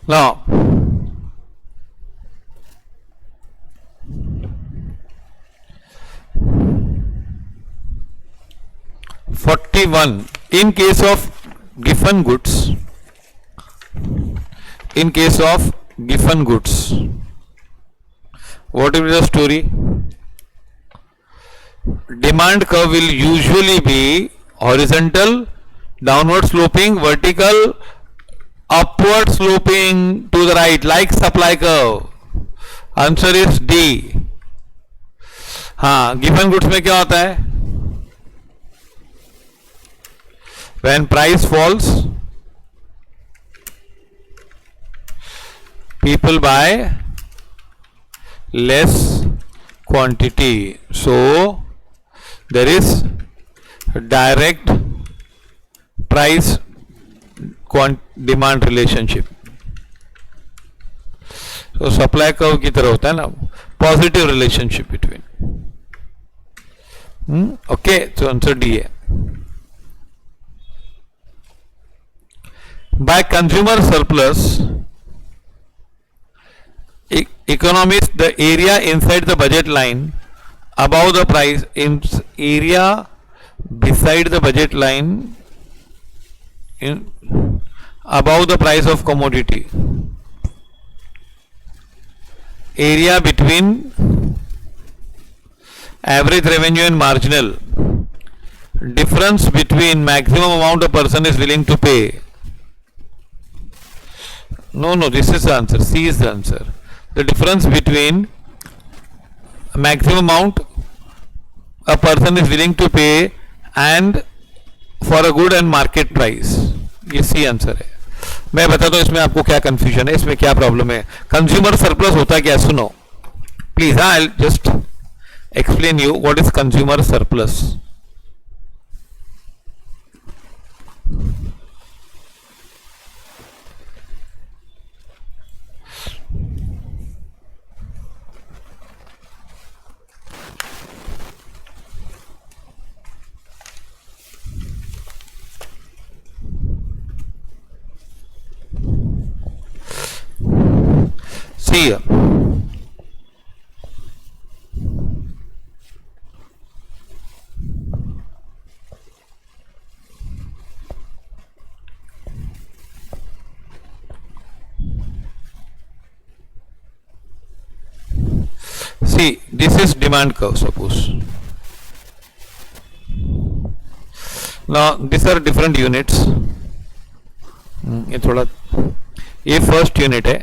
Now, 41. In case of given goods, in case of given goods, what will be the story? Demand curve will usually be horizontal, downward sloping, vertical, upward sloping to the right, like supply curve. Answer is D. हाँ, given goods में क्या होता है? When price falls, people buy less quantity. So there is direct price demand relationship. So supply curve की तरह होता है ना, positive relationship between. Okay, so answer D है. By consumer surplus, economists, the area inside the budget line above the price, in area beside the budget line above the price of commodity, area between average revenue and marginal, difference between maximum amount a person is willing to pay. No, this is the answer. C is the answer. The difference between maximum amount a person is willing to pay and for a good and market price. ये C answer है. मैं बताता हूँ इसमें आपको क्या confusion है, इसमें क्या प्रॉब्लम है. कंज्यूमर सरप्लस होता है क्या, सुनो प्लीज. हाँ, I just explain you what is consumer surplus. See, this is demand curve, suppose. Now these are different units. ये फर्स्ट यूनिट है.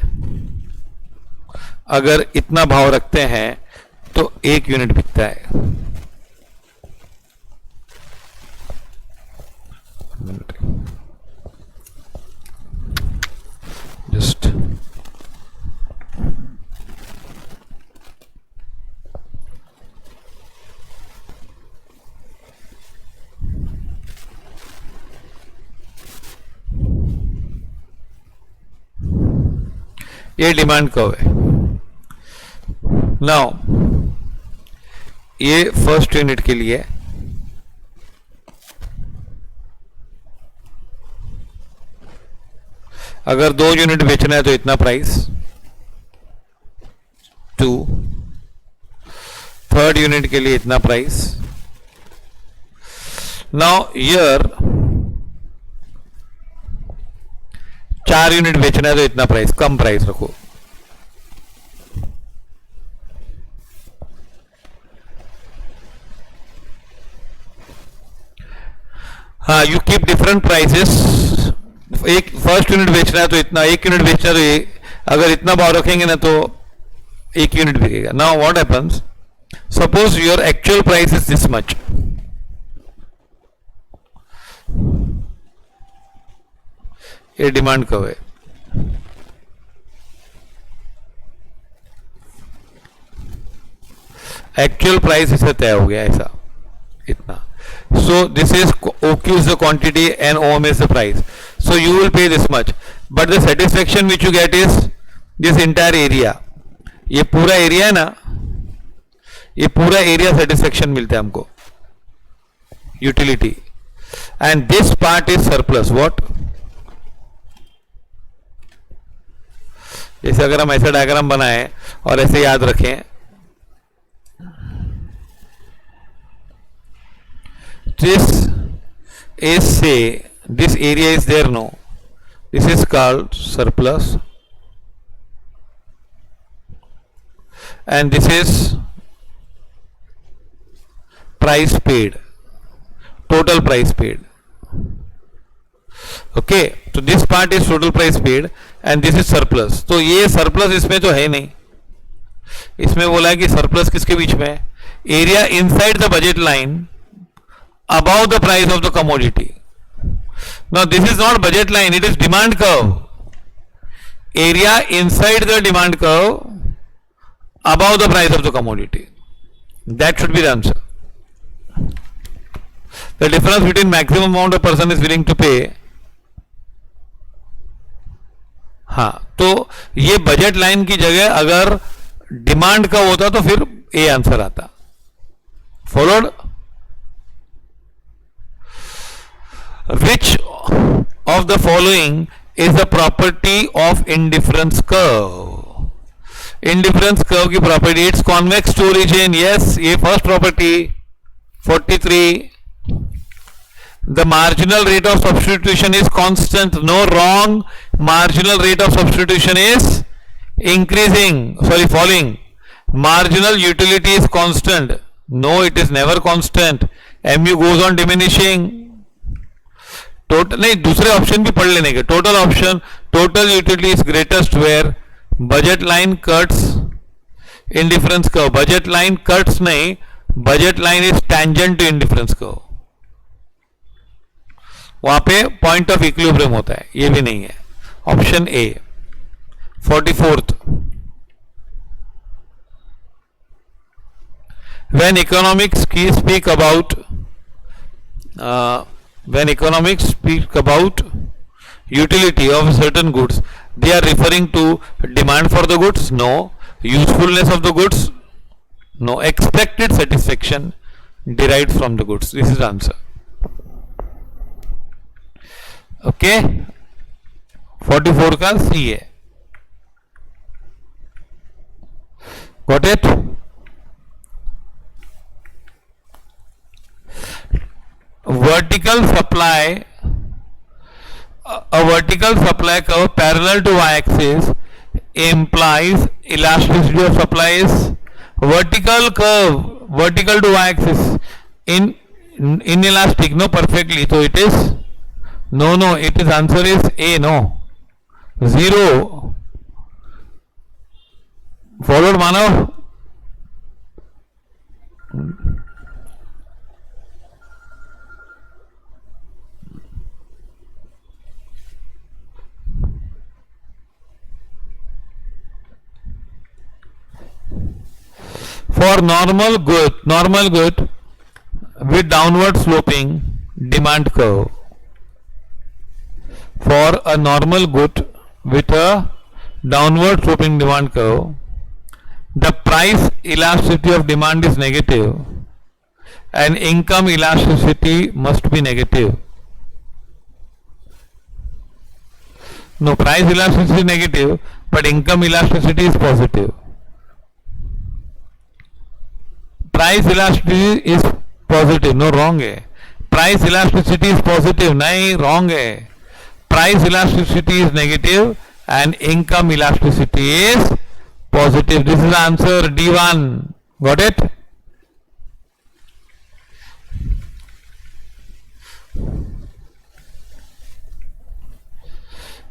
अगर इतना भाव रखते हैं तो 1 यूनिट बिकता है. जस्ट ये डिमांड कर्व है. नाउ ये फर्स्ट यूनिट के लिए अगर 2 यूनिट बेचना है तो इतना प्राइस, 2. थर्ड यूनिट के लिए इतना प्राइस. नाउ ईयर 4 यूनिट बेचना है तो इतना प्राइस, कम प्राइस रखो. हाँ, यू कीप डिफरेंट प्राइसेस. एक फर्स्ट यूनिट बेचना है तो इतना, 1 यूनिट बेचना है तो ये, अगर इतना भाव रखेंगे ना तो 1 यूनिट बिकेगा. Now what happens, suppose your actual price is this much. ये डिमांड कर्व है. एक्चुअल प्राइस इसे तय हो गया ऐसा, इतना. So this is OQ is the quantity and OM is the price. So you will pay this much, but the satisfaction which you get is this entire area. ये पूरा area है ना, ये पूरा एरिया सेटिस्फेक्शन मिलता है हमको, utility. And this part is surplus. What? जैसे अगर हम ऐसा डायग्राम बनाएं और ऐसे याद रखें, this is, say this area is there, no, this is called surplus and this is price paid, total price paid. Okay, so this part is total price paid and this is surplus. तो ये surplus इसमें तो है नहीं, इसमें बोला है कि surplus किसके बीच में है, area inside the budget line above the price of the commodity. Now this is not budget line, it is demand curve. Area inside the demand curve above the price of the commodity. That should be the answer. The difference between maximum amount a person is willing to pay. हाँ, तो ये budget line की जगह अगर demand का होता तो फिर ए आंसर आता. Followed. Which of the following is the property of indifference curve? Indifference curve की property, it's convex to origin. Yes, ये first property. 43. The marginal rate of substitution is constant. No, wrong. Marginal rate of substitution is increasing, sorry, falling. Marginal utility is constant. No, it is never constant. mu goes on diminishing. Total नहीं, दूसरे option भी पढ़ लेने के. Total option, total utility is greatest where budget line cuts indifference curve. Budget line cuts नहीं, budget line is tangent to indifference curve. वहां पे point of equilibrium होता है, ये भी नहीं है. Option A. 44th. When economics speak about when economics speak about utility of certain goods, they are referring to demand for the goods? No. Usefulness of the goods? No. Expected satisfaction derived from the goods. This is the answer. Okay. 44 का C है. Got it? Vertical supply, a vertical supply curve parallel to y-axis implies elasticity of supply is vertical curve, vertical to y-axis in inelastic. No, perfectly. So it is no, it is answer is A. No, 0. Followed Manav. For normal good with downward sloping demand curve. For a normal good with a downward sloping demand curve, the price elasticity of demand is negative and income elasticity must be negative. No, price elasticity is negative, but income elasticity is positive. Price elasticity is positive. No, wrong है. Price elasticity is positive. नहीं, wrong है. Price elasticity is negative and income elasticity is positive. This is answer D1. Got it?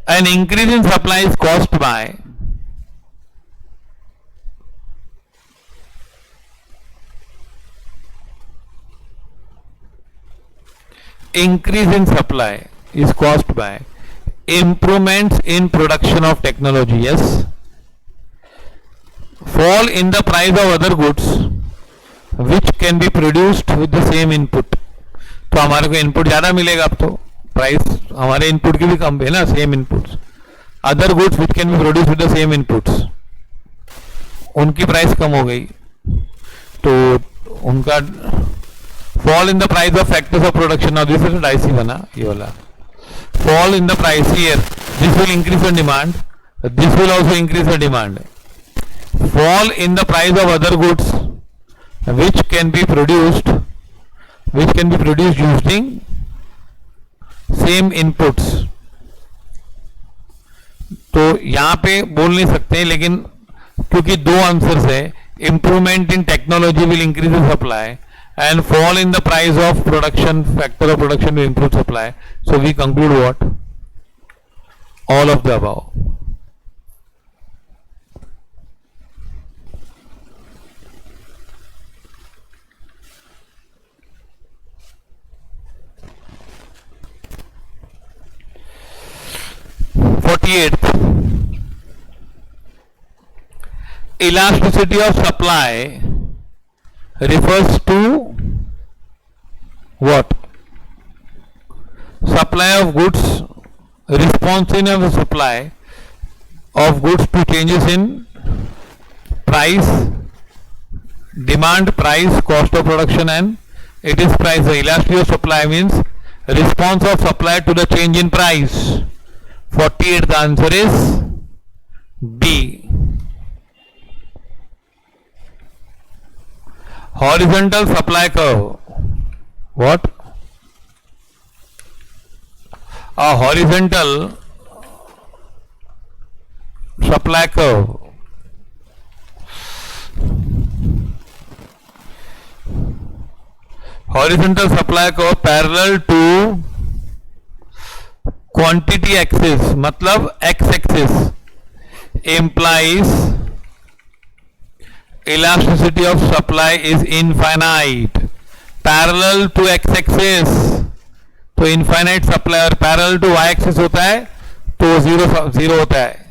An increase in supply is caused by increase in supply is caused by improvements in production of technology. Yes. Fall in the price of other goods which can be produced with the same input. तो हमारे को input ज्यादा मिलेगा. अब तो price हमारे input की भी कम है ना. Same inputs, other goods which can be produce with the same inputs, उनकी प्राइस कम हो गई तो उनका fall in the price of factors of production. Now this is a dicey बना, ये वाला. Fall in the price here, this will increase the demand this will also increase the demand. Fall in the price of other goods which can be produced using same inputs. तो यहां पे बोल नहीं सकते, लेकिन क्योंकि दो आंसर्स है, improvement in technology will increase the supply and fall in the price of production, factor of production to improve supply. So we conclude what? All of the above. Elasticity of supply refers to what? Supply of goods, responsiveness of the supply of goods to changes in price, demand, price, cost of production, and it is price. The elasticity of supply means response of supply to the change in price. 48, the answer is B. Horizontal supply curve. What? A horizontal supply curve. Horizontal supply curve parallel to quantity axis, मतलब x axis, implies elasticity of supply is infinite. Parallel to x axis तो infinite supply, और parallel to y axis होता है तो zero होता है.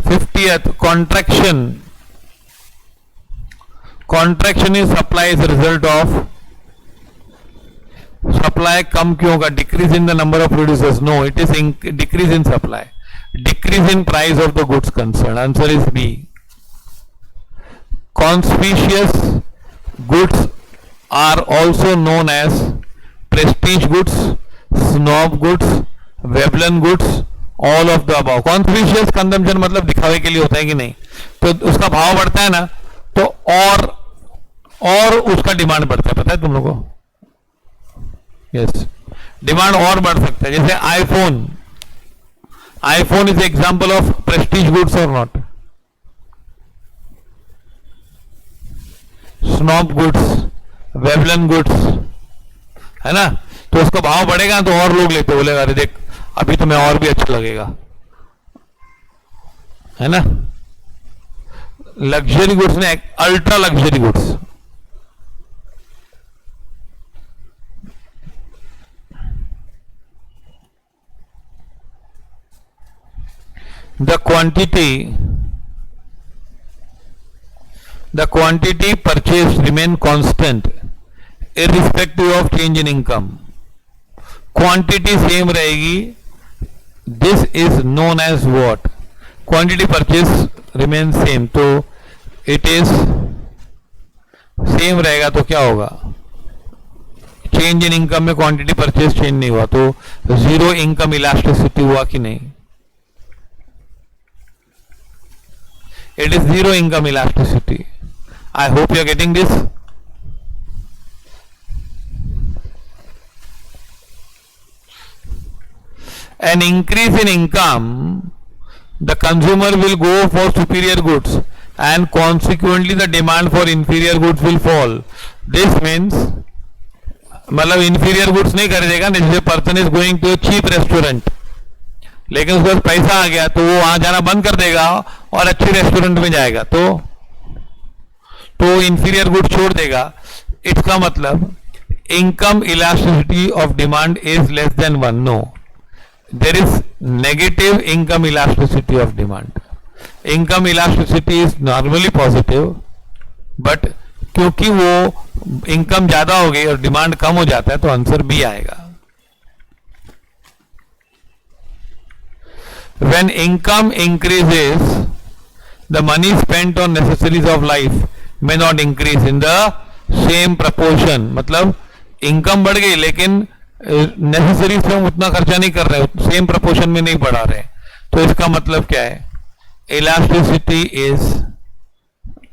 50th, contraction. Contraction is supply is a result of supply कम क्यों होगा? Decrease in the number of producers. No, it is decrease in supply. Decrease in price of the goods concerned. Answer is B. Conspicuous goods are also known as prestige goods, snob goods, Veblen goods, all of the above. Conspicuous consumption मतलब दिखावे के लिए होता है कि नहीं? तो उसका भाव बढ़ता है ना, तो और उसका डिमांड बढ़ता है. पता है तुम लोगों को? यस, डिमांड और बढ़ सकता है. जैसे iPhone is example of prestige goods or not? Snob goods, Veblen goods, है ना? तो उसका भाव बढ़ेगा तो और लोग लेते, बोलेगा अरे देख अभी तुम्हें और भी अच्छा लगेगा, है ना? लग्जरी गुड्स ने ultra luxury goods, the quantity purchased remain constant irrespective of change in income. Quantity same रहेगी. This is known as what? Quantity purchase remains same, तो it is same रहेगा तो क्या होगा? चेंज इन इनकम में quantity purchase change नहीं हुआ तो जीरो इनकम इलास्टिसिटी हुआ कि नहीं? It is zero income elasticity. I hope you are getting this. An increase in income, the consumer will go for superior goods and consequently the demand for inferior goods will fall. This means मतलब inferior goods नहीं खरीदेगा. जैसे person is going to a cheap restaurant, लेकिन उसके पास पैसा आ गया तो वो वहां जाना बंद कर देगा और अच्छे रेस्टोरेंट में जाएगा तो इंफीरियर गुड छोड़ देगा. इसका मतलब income elasticity of demand is less than 1. No, there is negative income elasticity of demand. Income elasticity is normally positive, but क्योंकि वो इनकम ज्यादा हो गई और डिमांड कम हो जाता है तो आंसर बी आएगा. When income increases, the money spent on necessities of life may not increase in the same proportion. मतलब इनकम बढ़ गई लेकिन नेसेसरी से हम उतना खर्चा नहीं कर रहे, सेम प्रोपोर्शन में नहीं बढ़ा रहे, तो इसका मतलब क्या है, elasticity is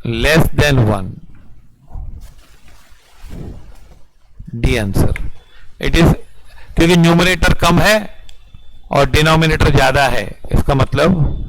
less than 1. D answer. It is, क्योंकि न्यूमरेटर कम है और डिनोमिनेटर ज्यादा है, इसका मतलब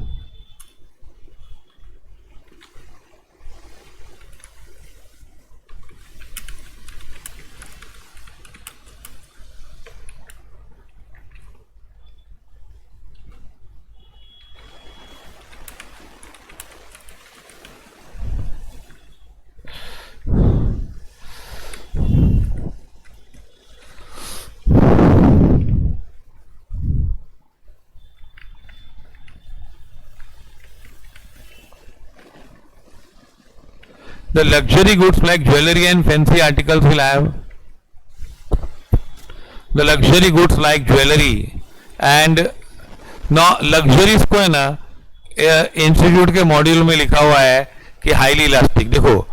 the luxury goods like jewelry and fancy articles will have, the luxury goods like jewelry and now luxuries को है ना इंस्टीट्यूट के मॉड्यूल में लिखा हुआ है कि हाईली इलास्टिक. देखो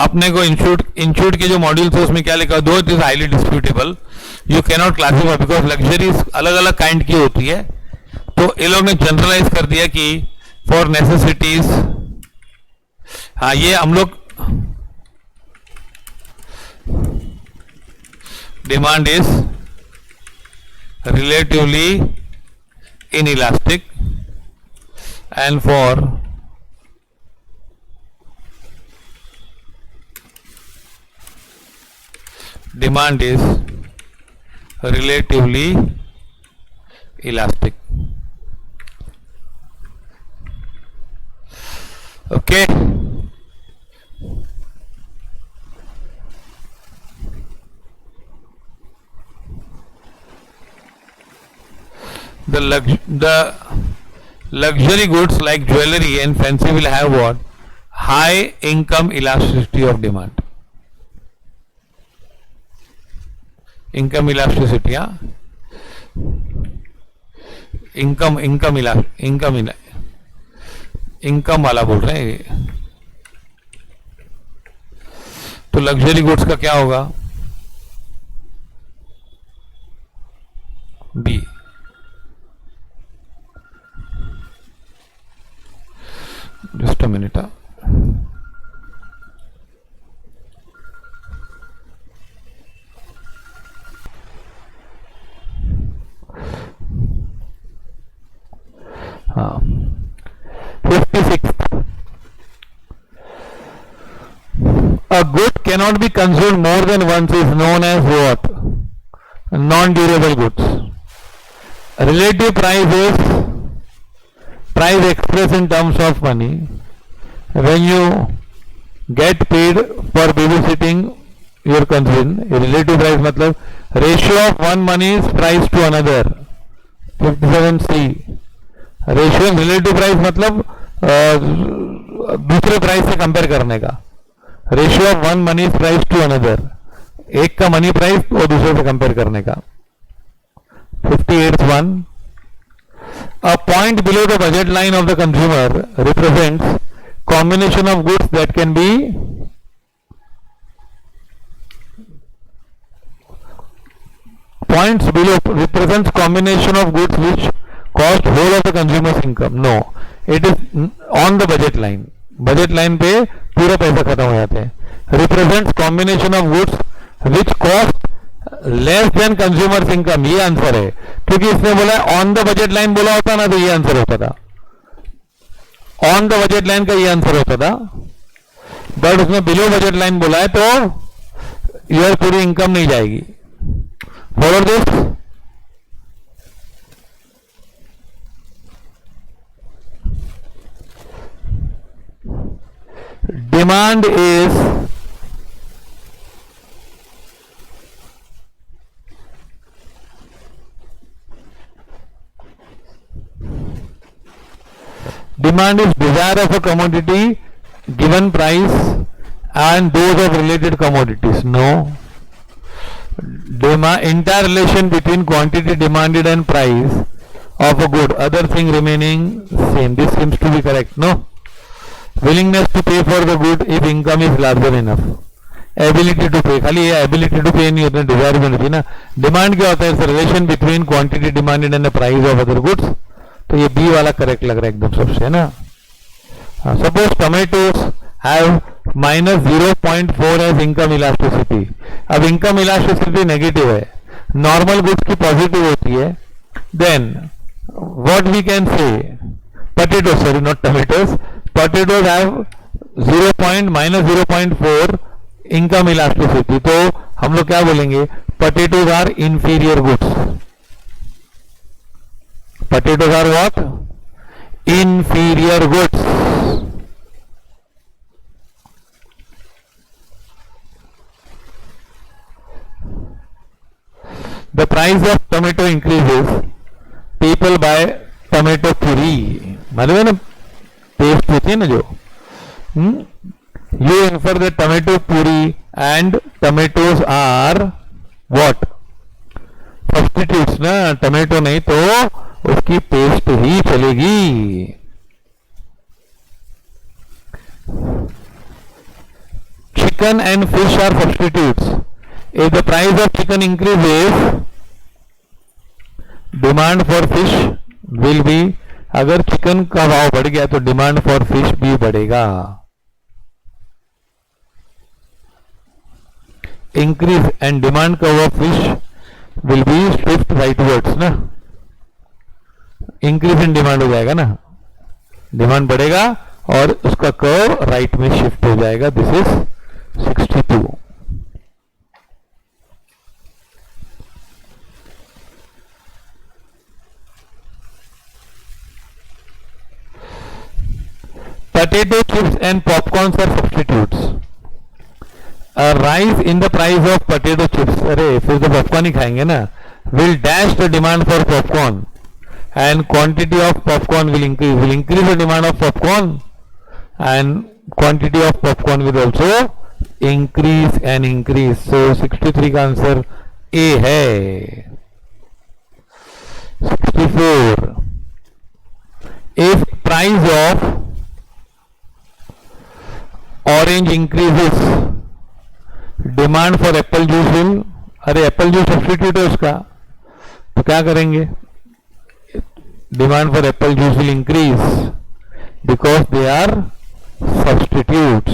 अपने को इंस्टीट्यूट के जो मॉड्यूल थे उसमें क्या लिखा, though it is highly disputable, you can not classify because luxuries अलग अलग काइंड की होती है, तो ये लोग ने जनरलाइज कर दिया कि फॉर नेसेसिटीज. हाँ ये हम लोग demand is relatively inelastic and for demand is relatively elastic. Okay. The luxury goods like jewelry and fancy will have what? High income elasticity of demand. Income elasticity, yeah. income वाला बोल रहे हैं. तो luxury goods का क्या होगा? B. Just a minute. हाँ 56. A good cannot be consumed more than once is known as what? Non-durable goods. Relative price is price expressed in terms of money. When you get paid for babysitting your concern, relative price मतलब ratio of one money's price to another. 57C. Ratio of relative price मतलब दूसरे price से compare करने का. Ratio of one money price to another, एक का money price और दूसरे से कंपेयर करने का. 58(1). A point below the budget line of the consumer represents combination of goods that can be points below represents combination of goods which cost whole of the consumer's income. No, it is on the budget line. Budget line पे पूरा पैसा खत्म हो जाते हैं. Represents combination of goods which cost less than consumers income. ये answer है, क्योंकि इसने बोला ऑन द बजट लाइन बोला होता ना तो ये आंसर होता था. ऑन द बजट लाइन का ये आंसर होता था, बट उसने बिलो बजट लाइन बोला है तो यार पूरी इनकम नहीं जाएगी. Follow this. Demand is desire of a commodity given price and those of related commodities. No. Interrelation between quantity demanded and price of a good, other thing remaining same. This seems to be correct. No. Willingness to pay for the good if income is larger enough. Ability to pay, खाली ये ability to पे नहीं होता, Dzire भी नहीं ना। Demand क्या होता है? Relation between quantity demanded and the price of other goods. तो ये बी वाला करेक्ट लग रहा है एकदम सबसे, है ना। Suppose tomatoes have -0.4 as income elasticity. अब इनकम इलास्टिसिटी नेगेटिव है, नॉर्मल गुड्स की पॉजिटिव होती है, then what we can say potatoes, sorry not tomatoes, potatoes have -0.4 income elasticity। तो हम लोग क्या बोलेंगे? potatoes are inferior goods। potatoes are what? inferior goods। the price of tomato increases, people buy tomato puree। मालूम है ना, paste होती है ना जो। You infer the tomato puree and tomatoes are what? Substitutes ना। टोमेटो नहीं तो उसकी पेस्ट ही चलेगी। Chicken and fish are substitutes. If the price of chicken increases, demand for fish will be. अगर चिकन का भाव बढ़ गया तो डिमांड फॉर फिश भी बढ़ेगा। Increase and demand curve of fish will be shift rightwards ना। इंक्रीज इन डिमांड हो जाएगा ना, डिमांड बढ़ेगा और उसका कर्व राइट में शिफ्ट हो जाएगा। This is 62। Potato chips and popcorns are substitutes। A rise in the price of potato chips, अरे फिर तो पॉपकॉर्न ही खाएंगे ना, will dash the demand for popcorn and quantity of popcorn will increase the demand of popcorn and quantity of popcorn will also increase and increase। so 63 का answer A है। 64, if price of orange increases, demand for apple juice will. अरे apple juice substitute है उसका, तो क्या करेंगे? Demand for apple juice will increase because they are substitutes.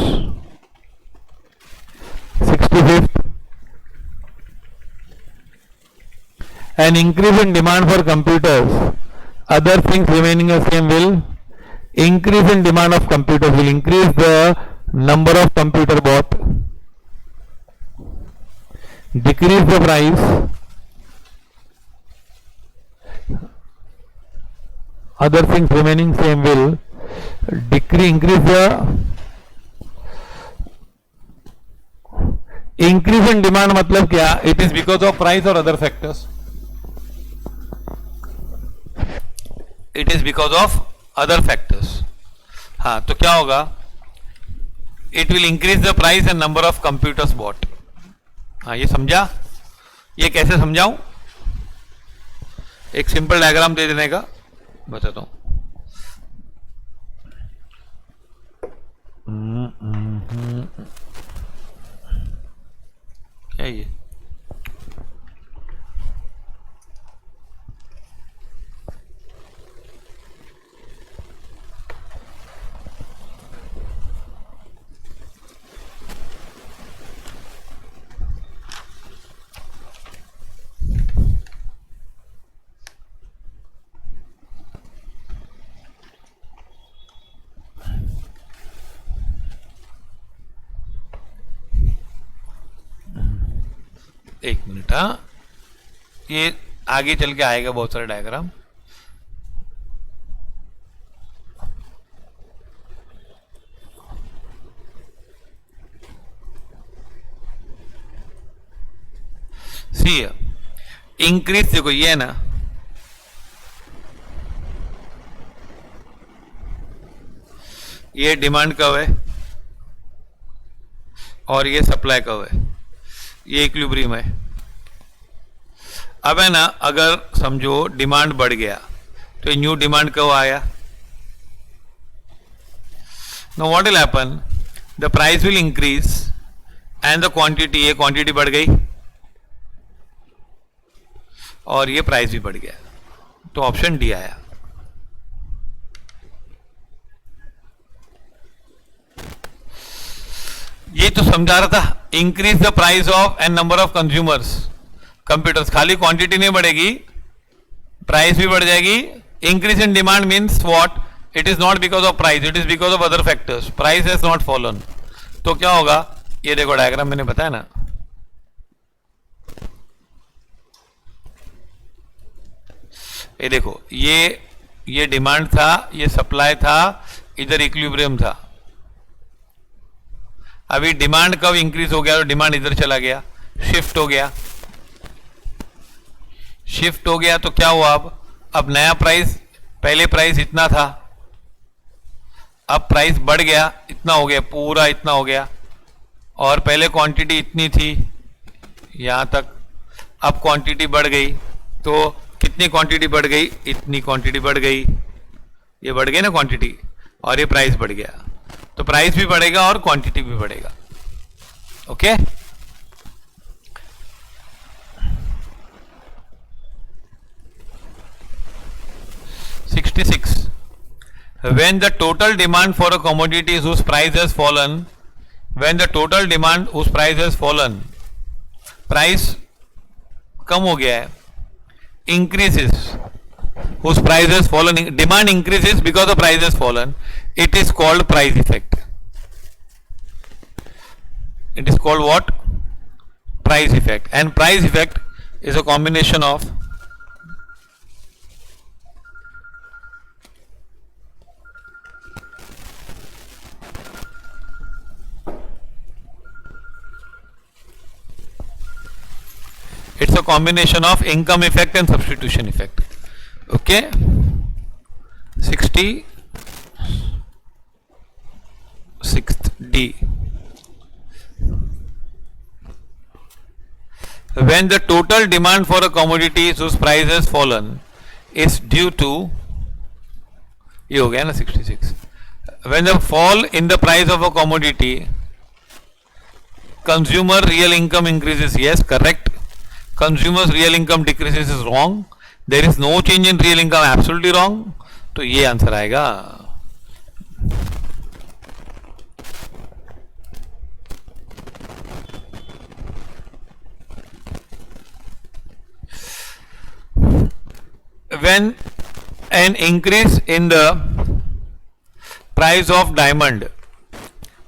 65th, an increase in demand for computers, other things remaining the same will increase in demand of computers will increase the number of computer bought, decrease the price, other things remaining same will increase the increase in demand। मतलब क्या? it is because of price or other factors? it is because of other factors. हाँ, तो क्या होगा? It will increase the price and number of computers bought. हाँ, ये समझा? ये कैसे समझाऊं? एक सिंपल डायग्राम दे देने का बताता हूं। क्या ये? एक मिनट। हाँ, ये आगे चल के आएगा बहुत सारे डायग्राम। सी इंक्रीज, देखो ये है ना, ये डिमांड कर्व है और ये सप्लाई कर्व है, ये इक्विलिब्रियम है। अब है ना, अगर समझो डिमांड बढ़ गया तो न्यू डिमांड कर्व आया। Now what will happen? The price will increase and the quantity, ये क्वांटिटी बढ़ गई और ये प्राइस भी बढ़ गया, तो ऑप्शन डी आया। ये तो समझा रहा था, increase the price of and number of consumers computers, खाली क्वांटिटी नहीं बढ़ेगी, प्राइस भी बढ़ जाएगी। Increase in demand means what, it is not because of price, it is because of other factors, price has not fallen. तो क्या होगा, ये देखो डायग्राम मैंने बताया ना, ये देखो, ये डिमांड था, ये सप्लाई था, इधर इक्विलिब्रियम था। अभी डिमांड कब इंक्रीज हो गया, तो डिमांड इधर चला गया, शिफ्ट हो गया, शिफ्ट हो गया तो क्या हुआ, अब नया प्राइस, पहले प्राइस इतना था, अब प्राइस बढ़ गया, इतना हो गया, पूरा इतना हो गया, और पहले क्वांटिटी इतनी थी यहां तक, अब क्वांटिटी बढ़ गई, तो कितनी क्वांटिटी बढ़ गई, इतनी क्वांटिटी बढ़ गई, ये बढ़ गई ना क्वांटिटी, और ये प्राइस बढ़ गया, तो प्राइस भी बढ़ेगा और क्वांटिटी भी बढ़ेगा। Okay, when the total demand for a commodity whose price has fallen, when the total demand whose price has fallen, price कम हो गया है, increases, whose price has fallen, demand increases because the price has fallen, it is called price effect. It is called what? Price effect. And price effect is a combination of it's a combination of income effect and substitution effect. Okay, 66th D. When the total demand for a commodity whose price has fallen is due to, ये हो गया ना 66, when the fall in the price of a commodity, consumer real income increases, yes, correct. Consumers real income decreases is wrong. There is no change in real income, absolutely wrong. तो ये answer आएगा। When an increase in the price of diamond,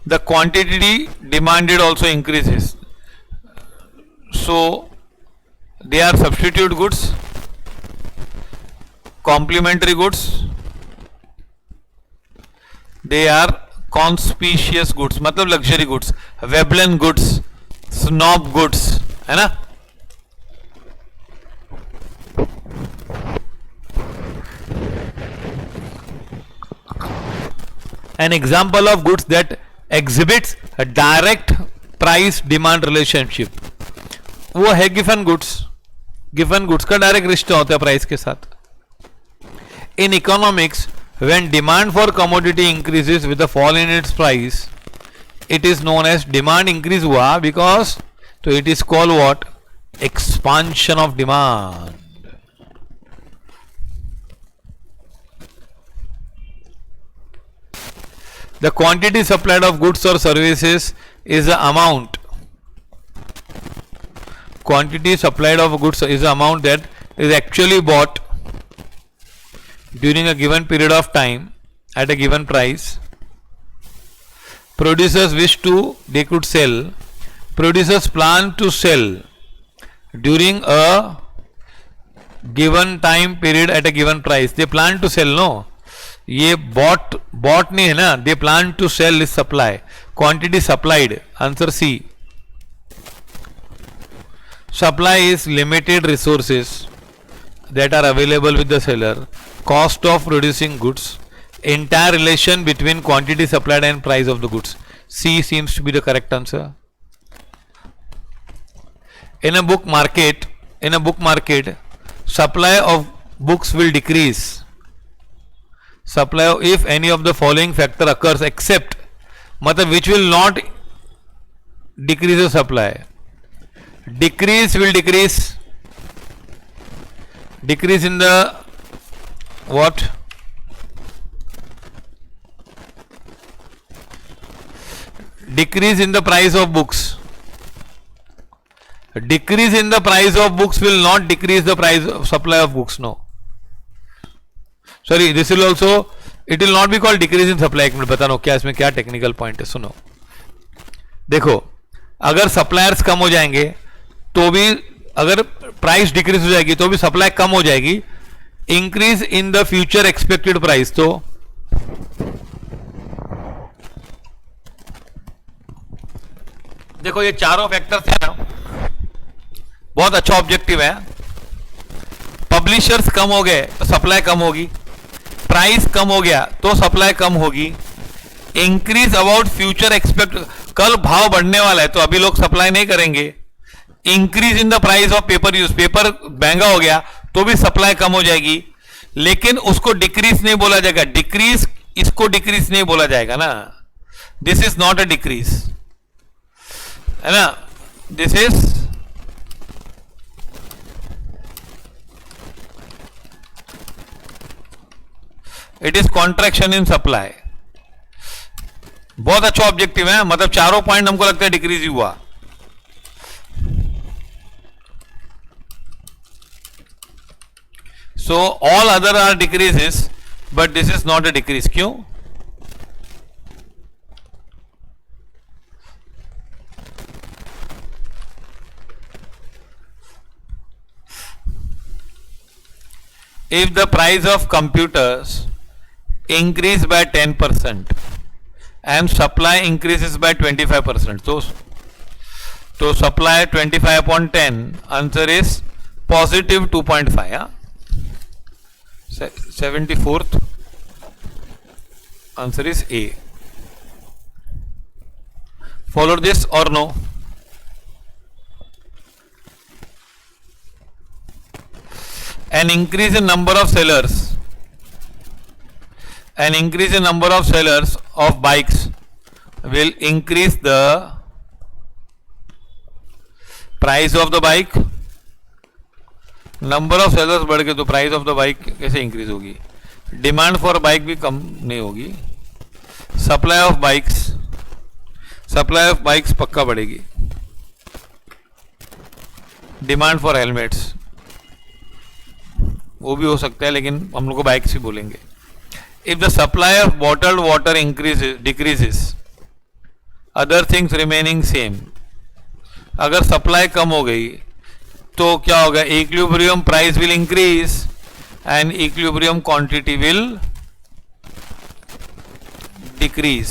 the quantity demanded also increases. So they are substitute goods, complementary goods, they are conspicuous goods, मतलब luxury goods, Veblen goods, snob goods, है ना। An example of goods that exhibits a direct price demand relationship, वो है Giffen goods. Giffen goods का direct रिश्ता होता है price के साथ। In economics, when demand for commodity increases with the fall in its price, it is known as demand increase हुआ because, तो it is called what, expansion of demand. The quantity supplied of goods or services is the amount. Quantity supplied of goods is the amount that is actually bought during a given period of time at a given price. Producers wish to, they could sell. Producers plan to sell during a given time period at a given price. They plan to sell, no? ये bought नहीं है ना, they plan to sell is supply, quantity supplied, answer C. Supply is limited resources that are available with the seller, cost of producing goods, entire relation between quantity supplied and price of the goods. C seems to be the correct answer. In a book market, supply of books will decrease. Supply if any of the following factor occurs except, मतलब which will not decrease the supply. Decrease will decrease in the what? Decrease in the price of books. Decrease in the price of books will not decrease the price of supply of books. No. Sorry, this will also, it will not be called decrease in supply. एक minute बता रहा हूँ क्या इसमें क्या technical point है, सुनो. देखो, अगर सप्लायर्स कम हो जाएंगे तो भी, अगर प्राइस डिक्रीज हो जाएगी तो भी सप्लाई कम हो जाएगी. Increase in the future expected price, तो देखो ये चारों फैक्टर्स है ना, बहुत अच्छा ऑब्जेक्टिव है. पब्लिशर्स कम हो गए तो सप्लाई कम होगी, प्राइस कम हो गया तो सप्लाई कम होगी. इंक्रीज अबाउट फ्यूचर एक्सपेक्ट, कल भाव बढ़ने वाला है तो अभी लोग सप्लाई नहीं करेंगे. Increase in the price of paper use, paper महंगा हो गया तो भी सप्लाई कम हो जाएगी, लेकिन उसको डिक्रीज नहीं बोला जाएगा. डिक्रीज, इसको डिक्रीज नहीं बोला जाएगा ना. This is not a decrease, है ना. This is, it is contraction in supply. बहुत अच्छा ऑब्जेक्टिव है, मतलब चारों पॉइंट हमको लगता है डिक्रीज ही हुआ. So all other are decreases, but this is not a decrease. क्यों? if the price of computers increase by 10% and supply increases by 25%, तो supply 25 upon 10, answer is positive 2.5. हाँ, 74th answer is A. Follow this or no? An increase in number of sellers, an increase in number of sellers of bikes will increase the price of the bike. Number of sellers बढ़ गए तो price of the bike कैसे increase होगी? Demand for bike भी कम नहीं होगी. Supply of bikes, supply of bikes पक्का बढ़ेगी. डिमांड फॉर हेलमेट्स वो भी हो सकता है, लेकिन हम लोग को बाइक्स ही बोलेंगे. If the supply of bottled water increases decreases, other things remaining same. अगर सप्लाई कम हो गई तो क्या होगा? Equilibrium price will increase and equilibrium quantity will decrease.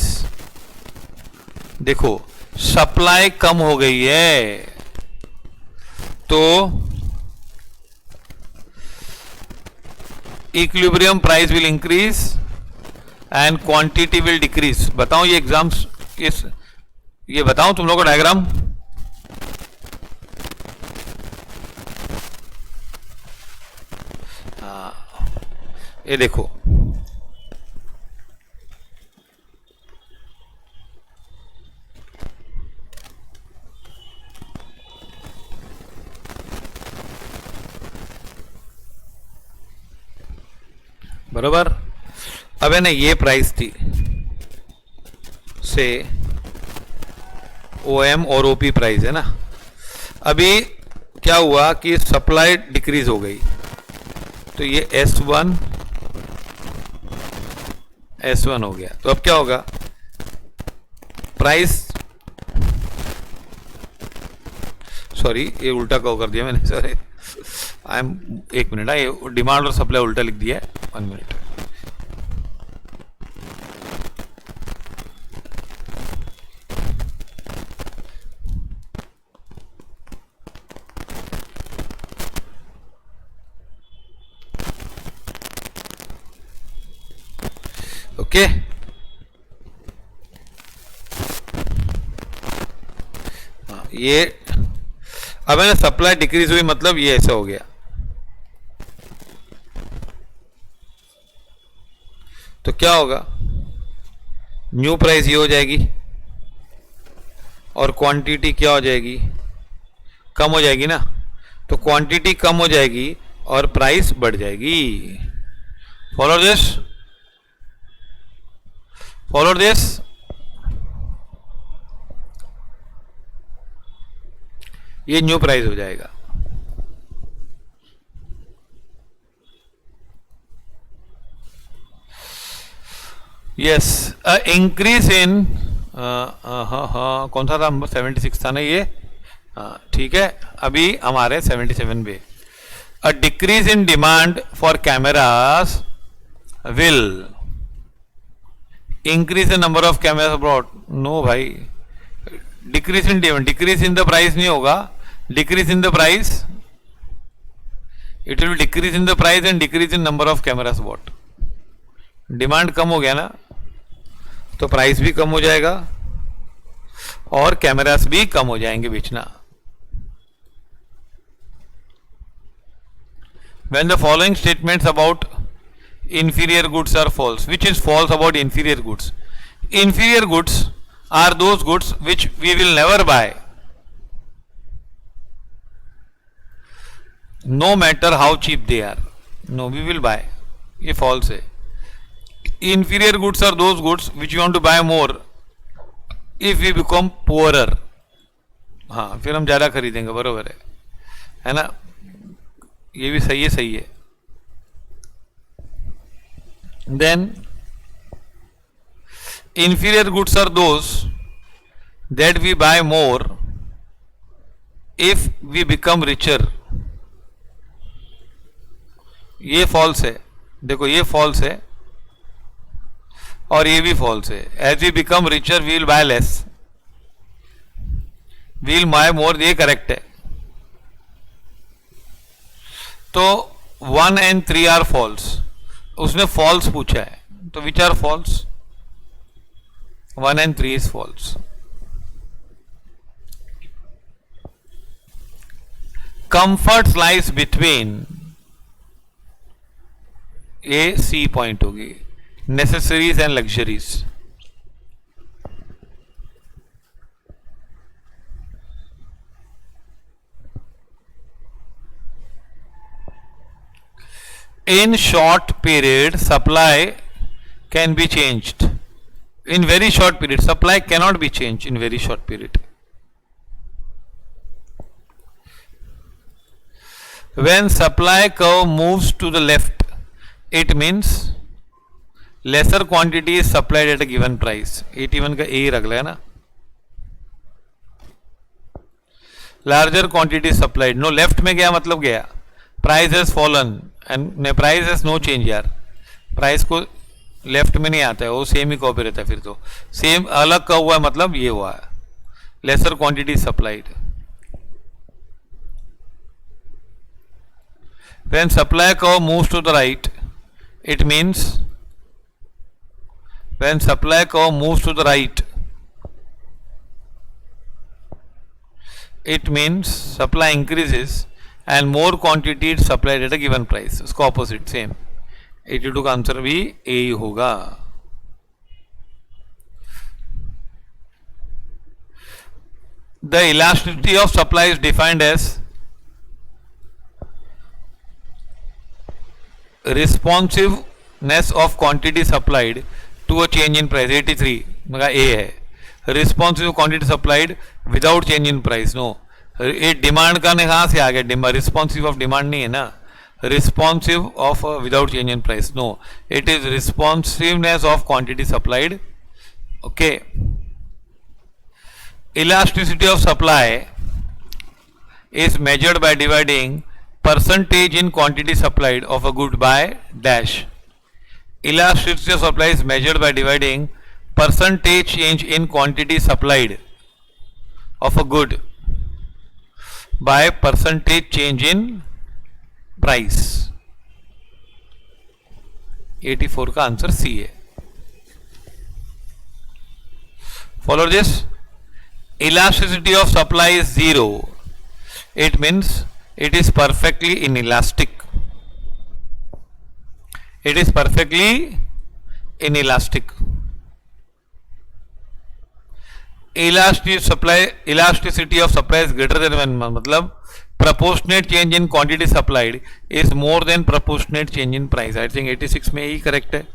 देखो सप्लाई कम हो गई है तो equilibrium price will increase and quantity will decrease. बताओ ये एग्जाम्स किस, ये बताओ तुम लोगों को डायग्राम. ये देखो बरोबर. अब है ना, ये प्राइस थी से ओएम और ओपी प्राइस है ना. अभी क्या हुआ कि सप्लाई डिक्रीज हो गई तो ये S1 हो गया. तो अब क्या होगा? प्राइस, सॉरी ये उल्टा कहो कर दिया मैंने, सॉरी आई एम, एक मिनट. ये डिमांड और सप्लाई उल्टा लिख दिया है. 1 मिनट. ओके, ये अब है ना सप्लाई डिक्रीज हुई, मतलब ये ऐसा हो गया. तो क्या होगा? न्यू प्राइस ये हो जाएगी और क्वांटिटी क्या हो जाएगी, कम हो जाएगी ना, तो क्वांटिटी कम हो जाएगी और प्राइस बढ़ जाएगी। Follow this, follow this. ये न्यू प्राइस हो जाएगा। यस, इंक्रीज इन, हाँ कौन सा था नंबर, 76 था ना ये, ठीक है, अभी हमारे 77 पे। A decrease in demand for cameras will increase the number of cameras abroad. No भाई, decrease in demand, decrease in the price नहीं होगा, decrease in the price, it will decrease in the price and decrease in number of cameras what. Demand कम हो गया ना, तो price भी कम हो जाएगा और कैमरास भी कम हो जाएंगे बेचना। When the following statements about inferior goods are false, which is false about inferior goods? Inferior goods are those goods which we will never buy, no matter how cheap they are. No, we will buy. ये false है. Inferior goods are those goods which we want to buy more if we become poorer. हाँ, फिर हम ज़्यादा खरीदेंगे, बरोबर है ना, ये भी सही है, सही है। Then inferior goods are those that we buy more if we become richer. ये फॉल्स है, देखो ये फॉल्स है और ये भी फॉल्स है। As we become richer we will buy less, we will buy more, ये करेक्ट है। तो 1 and 3 आर फॉल्स, उसने फॉल्स पूछा है, तो which are false? 1 and 3 is false. Comfort lies between, ये सी पॉइंट होगी, necessities and luxuries. In short period, supply can be changed. In very short period, supply cannot be changed in very short period. When supply curve moves to the left, it means lesser quantity is supplied at a given price. 81 का A रख लिया ना. Larger quantity is supplied. No, left में गया मतलब गया. Price has fallen and price has no change यार. Price को लेफ्ट में नहीं आता है, वो सेम ही कॉपी रहता है। फिर तो सेम अलग का हुआ है, मतलब ये हुआ है, lesser quantity supplied. When supply curve moves to the right, it means when supply curve moves to the right, it means supply increases and more quantity is supplied at a given price. उसका opposite same. 82 का answer भी ए ही होगा। The elasticity of supply is defined as responsiveness of quantity supplied to a change in price. 83 मेरा ए है। Responsive quantity supplied without change in price. No, ये demand का ने कहाँ से आ गया? रिस्पॉन्सिव ऑफ डिमांड नहीं है ना, responsive of without change in price. No, it is responsiveness of quantity supplied. Okay, elasticity of supply is measured by dividing percentage in quantity supplied of a good by dash. Elasticity of supply is measured by dividing percentage change in quantity supplied of a good by percentage change in price. 84 का answer C है। Follow this. Elasticity of supply is 0. It means it is perfectly inelastic. It is perfectly inelastic. elasticity of supply is greater than 1, मतलब proportionate change in quantity supplied is more than proportionate change in price. I think 86 में ही correct है.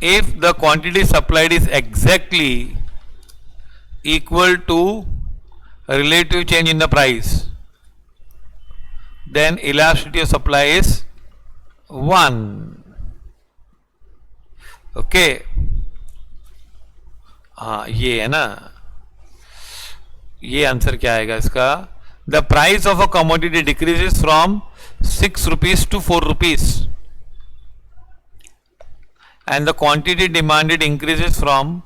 If the quantity supplied is exactly equal to relative change in the price, then elasticity of supply is 1. Okay, हाँ ये है ना, ये answer क्या आएगा इसका? The price of a commodity decreases from 6 rupees to 4 rupees and the quantity demanded increases from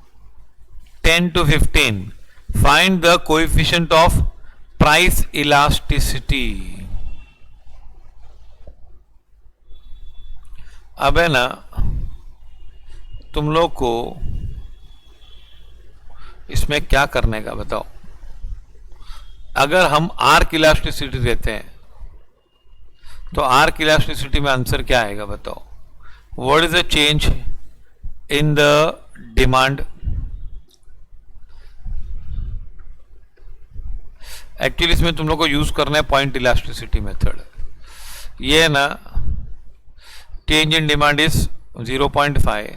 10 to 15. Find the coefficient of price elasticity. अब है ना, तुम लोग को इसमें क्या करने का बताओ. अगर हम आर्क इलास्टिसिटी देते हैं तो आर्क इलास्टिसिटी में आंसर क्या आएगा बताओ? What is the change in the demand? Actually इसमें तुम लोग को यूज करना है पॉइंट इलास्टिसिटी मेथड. ये है ना, चेंज इन डिमांड इज 0.5.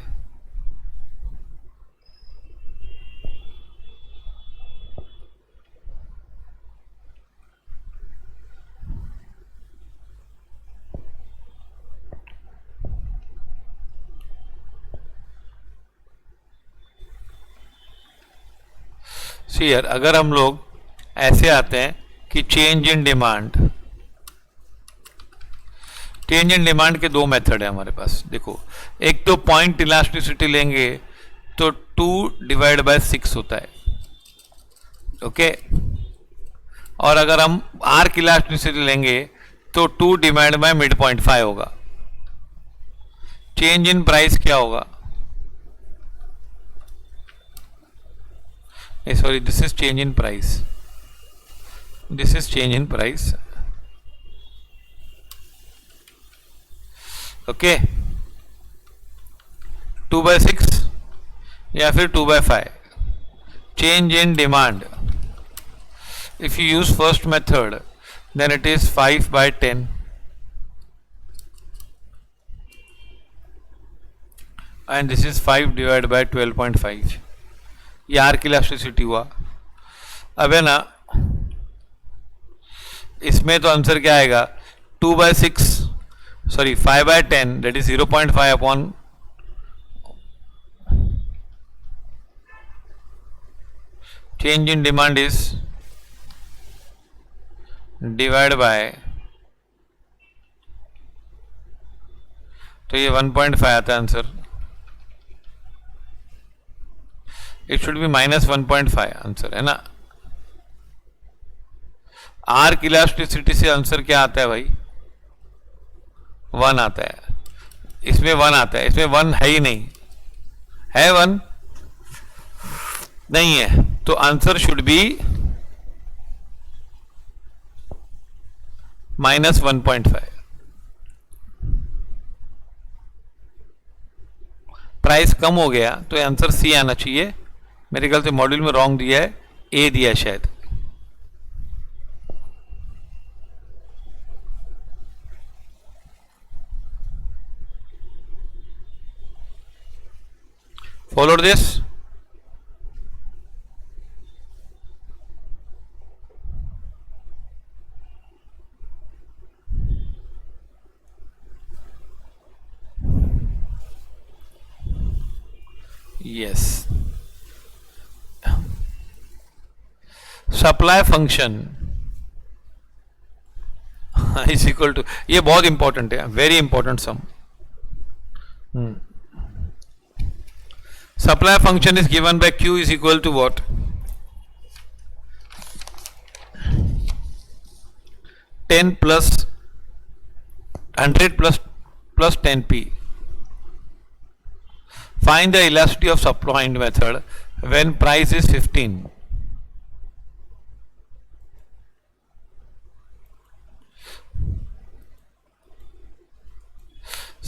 सीयर अगर हम लोग ऐसे आते हैं कि change in demand, change in demand के दो मेथड है हमारे पास. देखो, एक तो पॉइंट इलास्टिसिटी लेंगे तो 2/6 होता है. ओके, और अगर हम आर्क इलास्टिसिटी लेंगे तो 2 डिवाइड बाय मिड पॉइंट 5 होगा. चेंज इन प्राइस क्या होगा? Sorry, this is change in price. This is change in price. Okay, 2/6 या फिर 2/5. Change in demand, if you use first method then it is 5/10 and this is 5 divided by 12.5. ये arc elasticity हुआ. अब है ना, इसमें तो आंसर क्या आएगा? 2/6 sorry 5/10 that is 0.5 upon change in demand is divide by, तो ये 1.5 आता है answer. It should be -1.5 answer है ना. आर्क इलास्टिसिटी से आंसर क्या आता है भाई? 1 आता है. इसमें 1 आता है, इसमें 1 है ही नहीं. है 1 नहीं है, तो आंसर शुड बी -1.5. प्राइस कम हो गया तो आंसर सी आना चाहिए. मेरे ख्याल से मॉड्यूल में रॉन्ग दिया है, ए दिया है शायद. Followed this. yes, supply function is equal to, ये बहुत इंपॉर्टेंट है, very important sum. Supply function is given by Q is equal to what? 10 plus 100 plus 10p. Find the elasticity of supply method when price is 15.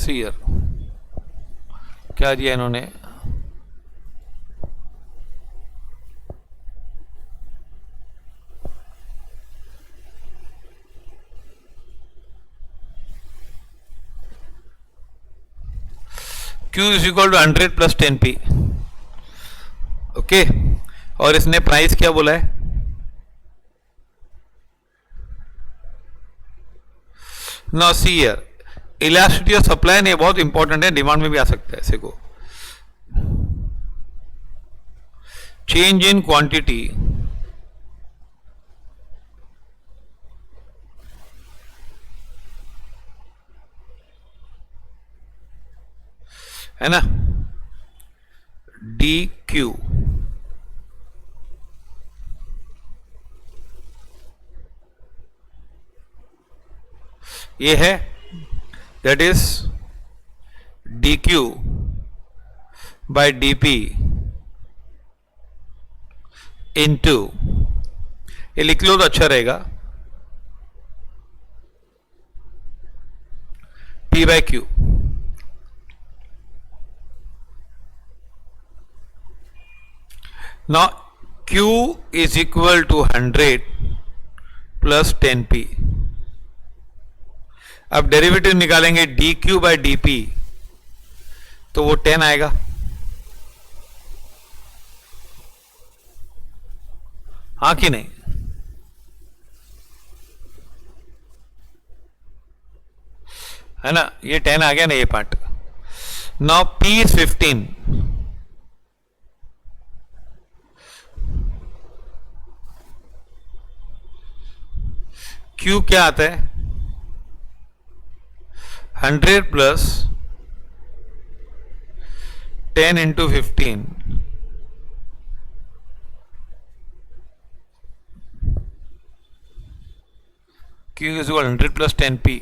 See here, क्या दिया इन्होंने, Q is equal to 100 plus 10p। Okay, और इसने price क्या बोला है, now see here elasticity of supply ने बहुत इंपॉर्टेंट है, डिमांड में भी आ सकता है ऐसे को। चेंज इन क्वांटिटी है ना, डी क्यू, ये है that is D Q by D P into, ये लिख लो तो अच्छा रहेगा, P by Q. Now Q is equal to 100 plus 10p। अब डेरिवेटिव निकालेंगे dq by dp, तो वो 10 आएगा। हाँ कि नहीं, है ना, ये 10 आ गया ना ये part. Now p is 15, Q क्या आता है, 100 plus 10 into 15, Q is equal 100 plus 10p।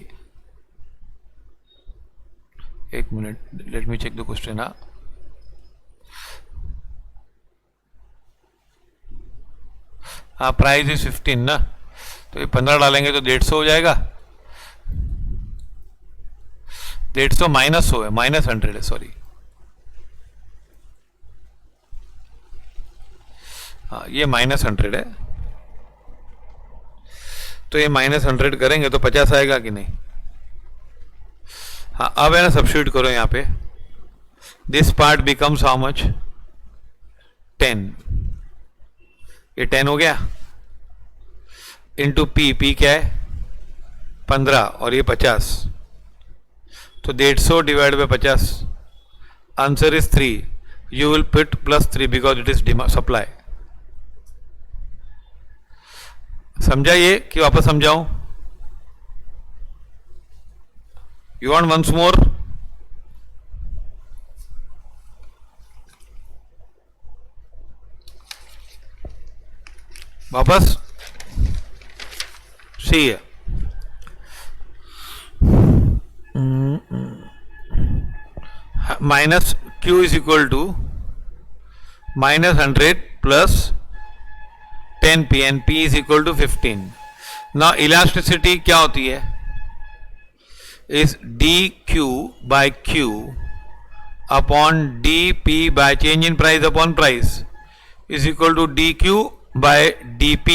एक minute, let me check the question. हाँ, प्राइस इज 15 ना, तो ये 15 डालेंगे तो 150 हो जाएगा। 150 माइनस 100 है, माइनस 100 है, सॉरी। हाँ, ये माइनस 100 है, तो ये माइनस 100 करेंगे तो 50 आएगा कि नहीं। हाँ, अब है ना, सब्स्टिट्यूट करो यहाँ पे, this part becomes how much, 10, ये 10 हो गया, इंटू पी, पी क्या है 15 और ये 50, तो 150 divide by 50, answer is 3। You will put plus 3 because it is supply. समझा ये कि वापस समझाऊं, यू वांट वंस मोर, वापस सी है, minus Q is equal to minus 100 plus 10p and P is equal to 15। Now elasticity क्या होती है, is dq by q upon dp by change in price upon price is equal to dq by dp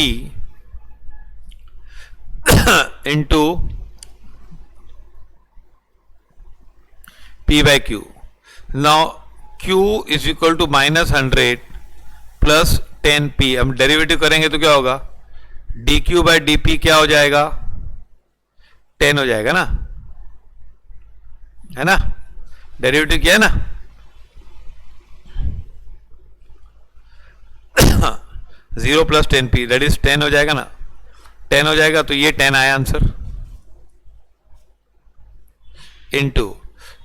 into p by q। now q is equal to minus 100 plus 10p। हम derivative करेंगे तो क्या होगा, dq by dp क्या हो जाएगा, 10 हो जाएगा ना, है ना, डेरिवेटिव किया है ना। 0 प्लस 10p दैट इज 10 हो जाएगा ना, 10 हो जाएगा, तो ये 10 आया answer, into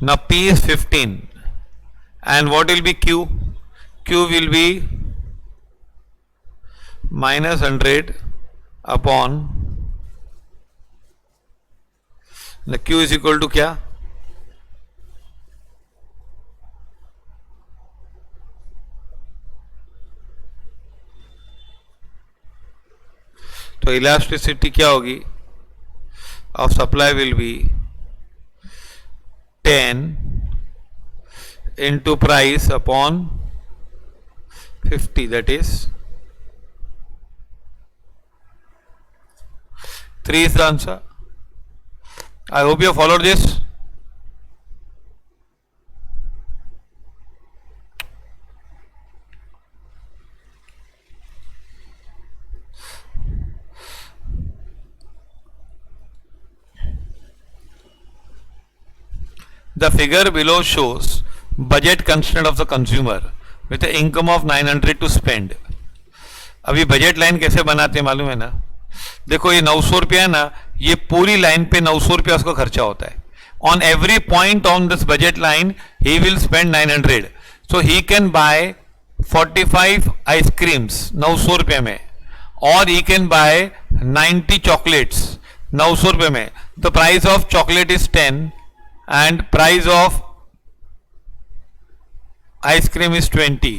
now p is 15 and what will be q, q will be minus 100 upon the q is equal to क्या, तो इलास्टिसिटी क्या होगी of supply will be 10 into price upon 50, that is 3 is the answer. I hope you have followed this. The figure below shows budget constraint of the consumer with an income of 900 to spend. अभी budget line कैसे बनाते हैं मालूम है ना? देखो ये 900 रुपया है ना, ये पूरी लाइन पे 900 रुपया उसको खर्चा होता है. On every point on this budget line he will spend 900. So he can buy 45 ice creams 900 रुपये में, और he can buy 90 chocolates 900 रुपये में. The price of chocolate is 10 and price of ice cream is 20.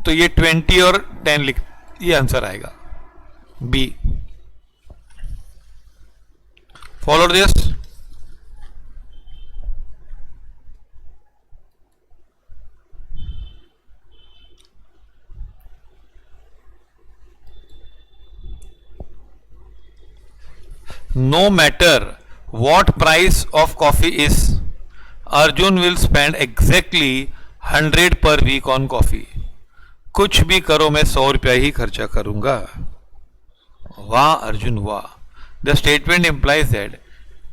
तो ये 20 और 10 लिख, ये आंसर आएगा B. Follow this. No matter what price of coffee is, Arjun will spend exactly 100 per week on coffee. कुछ भी करो मैं 100 रुपया ही खर्चा करूंगा. वाह अर्जुन वाह. The statement implies that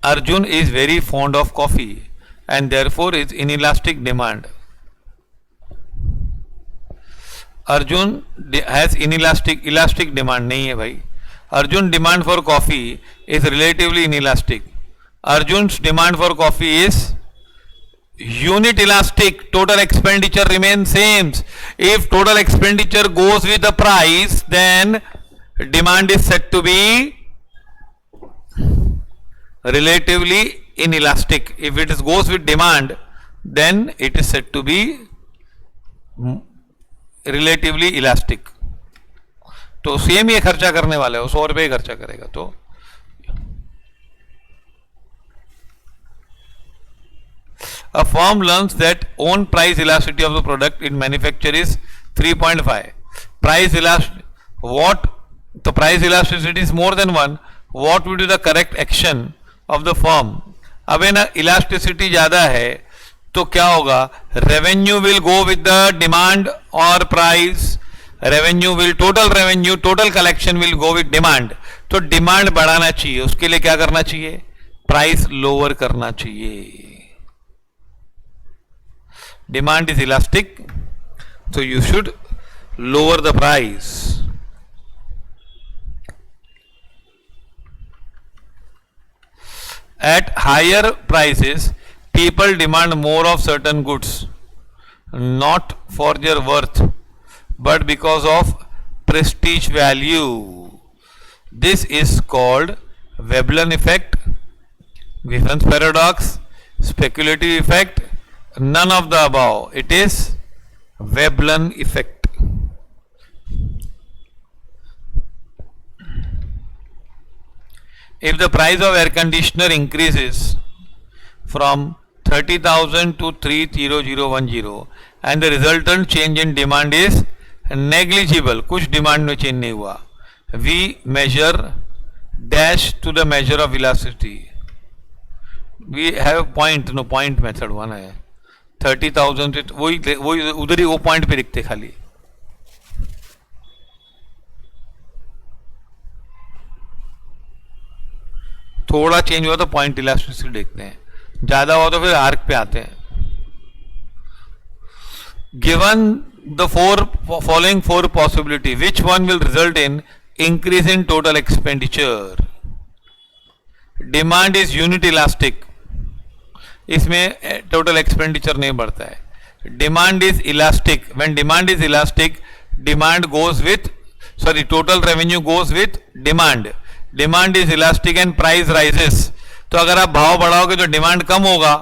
Arjun is very fond of coffee and therefore is inelastic demand. Arjun has elastic demand नहीं है भाई. Arjun demand for coffee is relatively inelastic. Arjun's demand for coffee is unit elastic. Total expenditure remains same. If total expenditure goes with the price, then demand is said to be relatively inelastic. If it goes with demand, then it is said to be relatively elastic. तो same ये खर्चा करने वाले हो, 100 रुपये खर्चा करेगा. तो a firm learns that own price elasticity of the product in manufacture is 3.5. Price elasticity, what the price elasticity is more than 1, what would be the correct action of the firm? अब है ना elasticity ज़्यादा है तो क्या होगा? Revenue will go with the demand or price. Revenue will, total revenue, total collection will go with demand. तो demand बढ़ाना चाहिए, उसके लिए क्या करना चाहिए? प्राइस लोअर करना चाहिए. Demand is elastic, so you should lower the price. At higher prices, people demand more of certain goods, not for their worth, but because of prestige value. This is called Veblen effect, Giffen's paradox, speculative effect, none of the above. It is Veblen effect. If the price of air conditioner increases from 30,000 to 30010 and the resultant change in demand is negligible, कुछ demand में change नहीं हुआ, we measure dash to the measure of elasticity. We have point, no point method one है. 30,000 वही उधर ही वो point पे लिखते खाली. थोड़ा चेंज हुआ तो पॉइंट इलास्टिसिटी देखते हैं, ज्यादा हुआ तो फिर आर्क पे आते हैं. Given the following four possibility, which one will result in increase in total expenditure? Demand is unit elastic, इसमें total expenditure नहीं बढ़ता है. Demand is elastic. When demand is elastic, demand goes with, sorry, total revenue goes with demand. Demand is elastic and price rises. तो अगर आप भाव बढ़ाओगे तो demand कम होगा,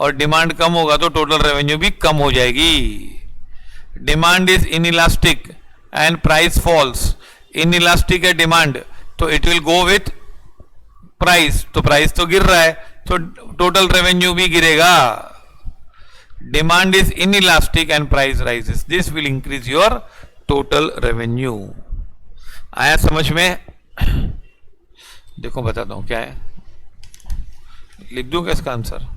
और डिमांड कम होगा तो टोटल रेवेन्यू भी कम हो जाएगी. Demand is inelastic and price falls. Inelastic है डिमांड तो it will go with price, तो प्राइस तो गिर रहा है तो टोटल रेवेन्यू भी गिरेगा. demand is inelastic and price rises, this will increase your total revenue. आया समझ में? देखो बताता हूं क्या है, लिख दूं क्या इसका answer?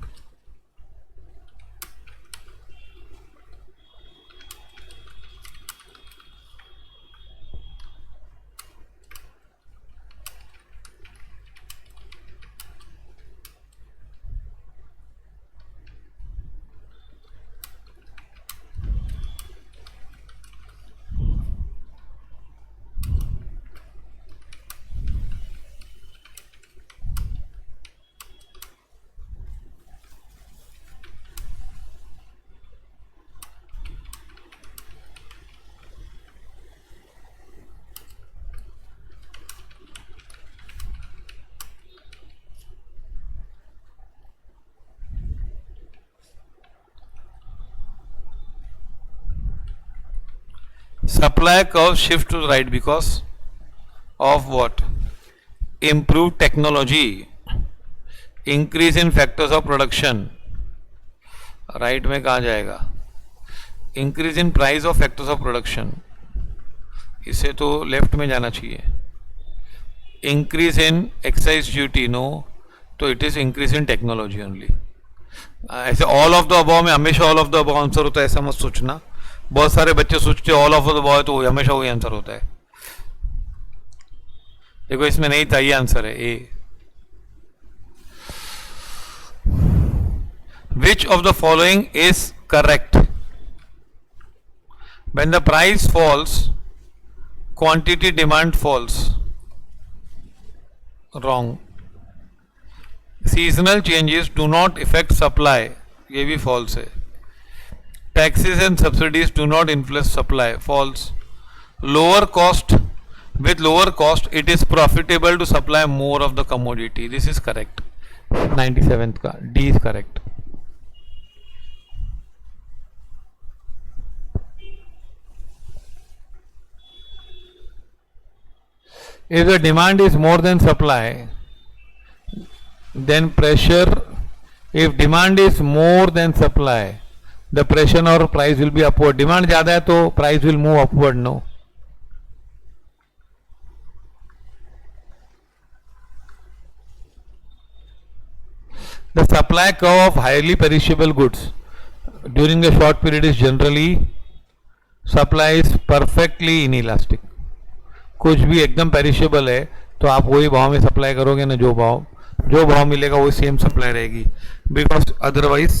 Supply curve shift to the right because of what? Improved technology, increase in factors of production. Right में कहा जाएगा? Increase in price of factors of production, इसे तो लेफ्ट में जाना चाहिए. Increase in excise duty, no, तो it is increase in technology only. ऐसे ऑल ऑफ द अबव में हमेशा all of the above answer होता है, ऐसा मत सोचना. बहुत सारे बच्चे सोचते हैं ऑल ऑफ द अबव तो हमेशा वही आंसर होता है. देखो इसमें नहीं था, ये आंसर है ए. Which of the following is correct? When the price falls, quantity demand falls. Wrong. Seasonal changes do not affect supply. ये भी false है. Taxes and subsidies do not influence supply. False. Lower cost, with lower cost, it is profitable to supply more of the commodity. This is correct. 97th का D is correct. If the demand is more than supply, then pressure, if demand is more than supply, the pressure or price will be upward. Demand ज़्यादा है तो price will move upward, no? The supply curve of highly perishable goods during the short period is generally, supply is perfectly inelastic. कुछ भी एकदम perishable है तो आप वही भाव में सप्लाई करोगे ना, जो भाव मिलेगा वही सेम सप्लाई रहेगी, because otherwise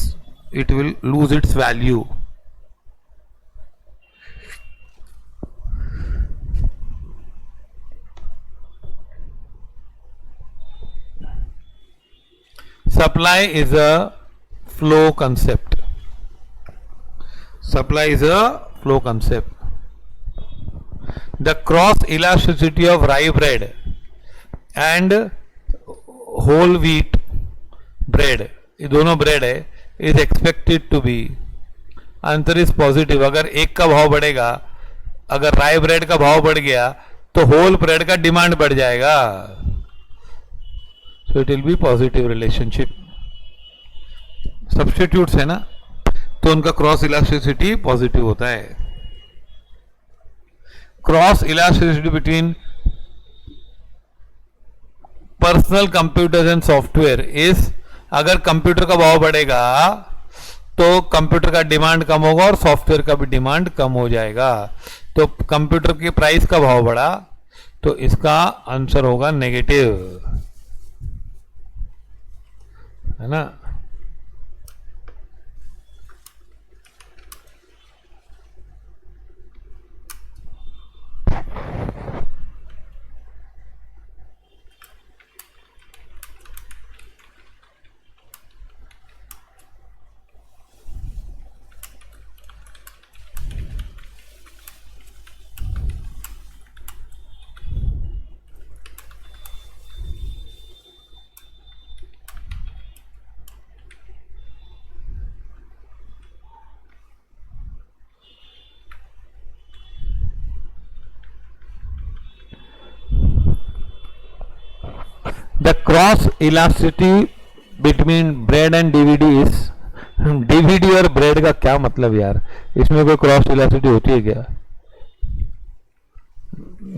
it will lose its value. Supply is a flow concept. Supply is a flow concept. The cross elasticity of rye bread and whole wheat bread, ये दोनों ब्रेड है, is expected to be, answer is positive. अगर एक का भाव बढ़ेगा, अगर राय bread का भाव बढ़ गया तो होल ब्रेड का डिमांड बढ़ जाएगा. So it will B positive relationship. Substitutes है ना, तो उनका क्रॉस इलास्टिसिटी पॉजिटिव होता है. Cross elasticity between personal computers and software is, अगर कंप्यूटर का भाव बढ़ेगा तो कंप्यूटर का डिमांड कम होगा और सॉफ्टवेयर का भी डिमांड कम हो जाएगा. तो कंप्यूटर की प्राइस का भाव बढ़ा तो इसका आंसर होगा नेगेटिव, है ना. The cross elasticity between bread and DVD is DVD और ब्रेड का क्या मतलब यार, इसमें कोई क्रॉस इलास्टिसिटी होती है क्या,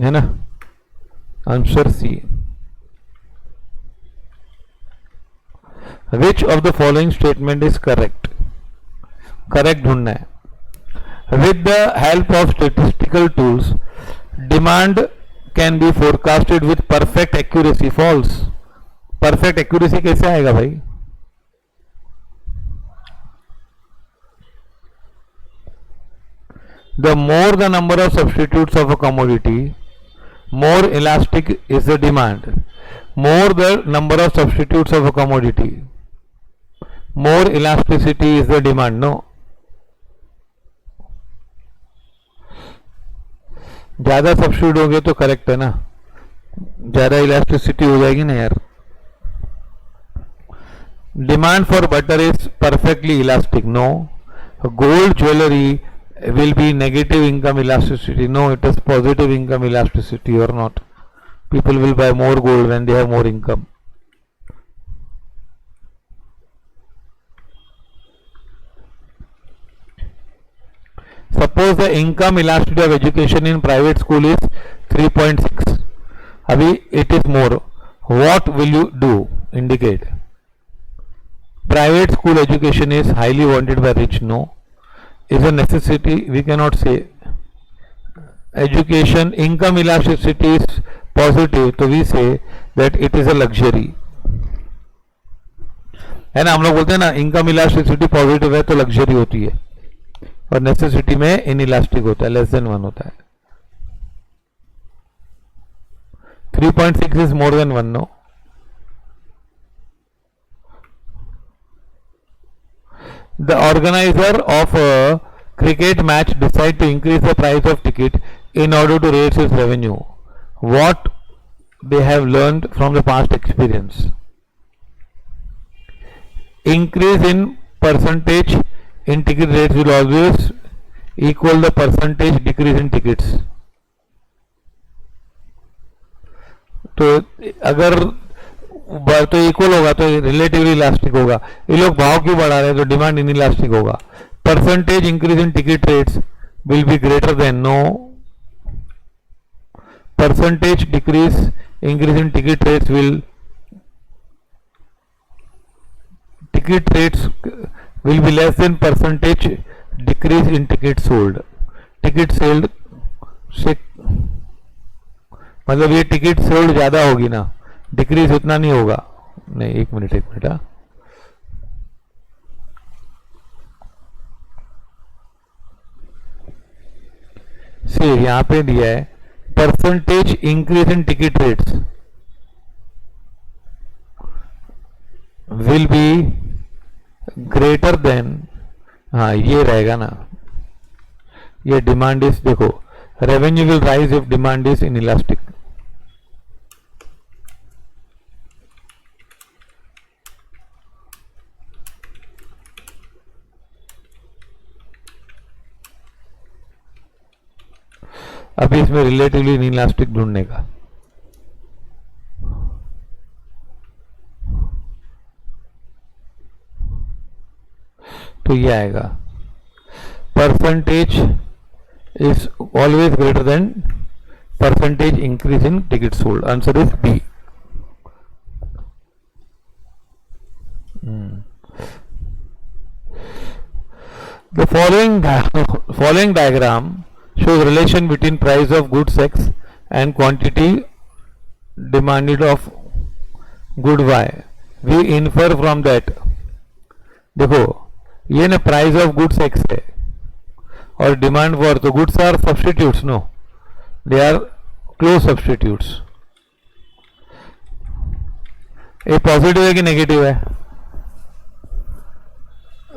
है ना? Answer C. Which of the following statement is correct? Correct ढूंढना है। With the help of statistical tools demand can be forecasted with perfect accuracy. False. Perfect accuracy कैसे आएगा भाई? The more the number of substitutes of a commodity, more elastic is the demand. More the number of substitutes of a commodity, more elasticity is the demand. No. ज्यादा substitute हो गए तो correct है ना, ज्यादा इलास्टिसिटी हो जाएगी ना यार। Demand for butter is perfectly elastic. No. Gold jewellery will be negative income elasticity. No, it is positive income elasticity or not. People will buy more gold when they have more income. Suppose the income elasticity of education in private school is 3.6. Abhi it is more. What will you do? Indicate. Private school education is highly wanted by rich. No. Is a necessity? We cannot say. Education income elasticity is positive, तो we say that it is a luxury. है ना, हम लोग बोलते हैं ना income elasticity positive है तो लग्जरी होती है, और नेसेसिटी में इनइलास्टिक होता है, लेस देन 1 होता है। 3.6 is more than 1. No. The organizer of a cricket match decide to increase the price of ticket in order to raise its revenue. What they have learned from the past experience? Increase in percentage in ticket rates will always equal the percentage decrease in tickets. तो अगर तो equal होगा तो relatively elastic होगा। ये लोग भाव क्यों बढ़ा रहे हैं? तो डिमांड इन इलास्टिक होगा। Percentage increase in ticket rates will be greater than. No. Percentage decrease increase in ticket rates will be less than percentage decrease in ticket sold. Ticket sold से मतलब ये टिकट सोल्ड ज्यादा होगी ना, decrease उतना नहीं होगा। नहीं, एक मिनट से यहां पे दिया है percentage increase in ticket rates will be greater than, हाँ ये रहेगा ना, ये डिमांड इज, देखो revenue will rise if demand is inelastic. अभी इसमें रिलेटिवली इनइलास्टिक ढूंढने का, तो ये आएगा percentage is always greater than percentage increase in ticket sold. Answer is B. The following diagram shows relation between price of goods X and quantity demanded of good Y. We infer from that, देखो ये ना price of goods X है और demand for, तो goods are substitutes, no they are close substitutes. ये positive है कि negative है?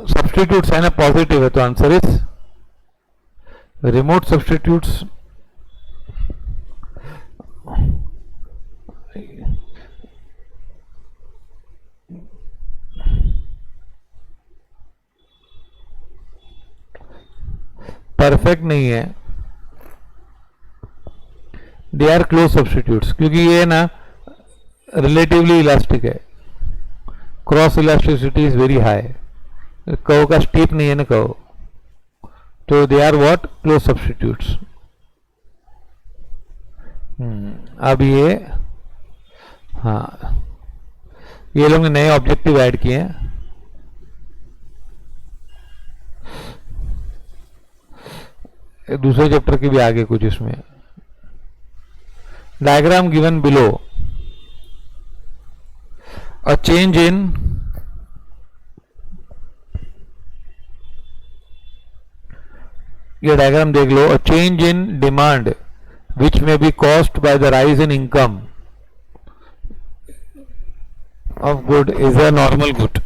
सब्स्टिट्यूट्स है ना, पॉजिटिव है, तो answer is remote substitutes. Perfect नहीं है, दे आर क्लोज सब्स्टिट्यूट्स, क्योंकि ये ना रिलेटिवली इलास्टिक है, cross elasticity is very high, curve का स्टीप नहीं है ना कर्व, तो they are what, close substitutes. अब ये, हाँ, ये लोग ने नए ऑब्जेक्टिव ऐड किए हैं। दूसरे चैप्टर के भी आगे कुछ इसमें diagram given below, a change in ये डायग्राम देख लो, a change in demand which may be caused by the rise in income of good is a normal good.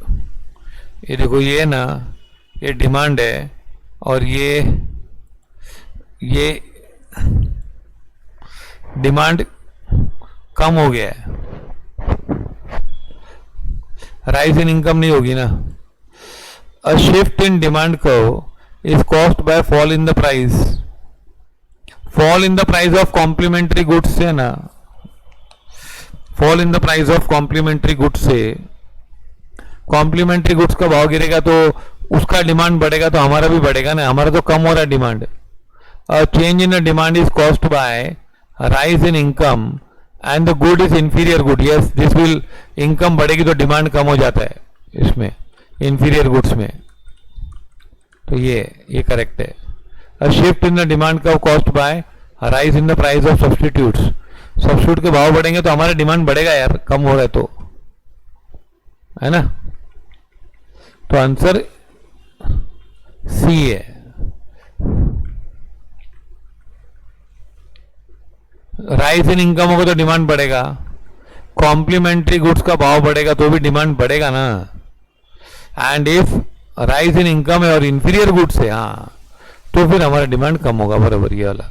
ये देखो ये ना, ये डिमांड है और ये डिमांड कम हो गया है, राइज इन इनकम नहीं होगी ना। A shift in demand curve is caused by fall in the price, fall in the price of complementary goods से ना, fall in the price of complementary goods से, कॉम्प्लीमेंट्री गुड्स का भाव गिरेगा तो उसका डिमांड बढ़ेगा, तो हमारा भी बढ़ेगा ना, हमारा तो कम हो रहा है demand. Change in demand is caused bye rise in income and the good is inferior good, yes this will, income बढ़ेगी तो डिमांड कम हो जाता है इसमें, इंफीरियर गुड्स में, तो ये करेक्ट है। अ shift in the demand curve cost by rise in the price of substitutes, substitute के भाव बढ़ेंगे तो हमारा डिमांड बढ़ेगा यार, कम हो रहा है तो, है ना। तो आंसर सी है। राइज इन इनकम होगा तो डिमांड बढ़ेगा, कॉम्प्लीमेंट्री गुड्स का भाव बढ़ेगा तो भी डिमांड बढ़ेगा ना। And if rise in income है और इंफीरियर गुड्स है, हाँ, तो फिर हमारा डिमांड कम होगा, बराबर ये वाला।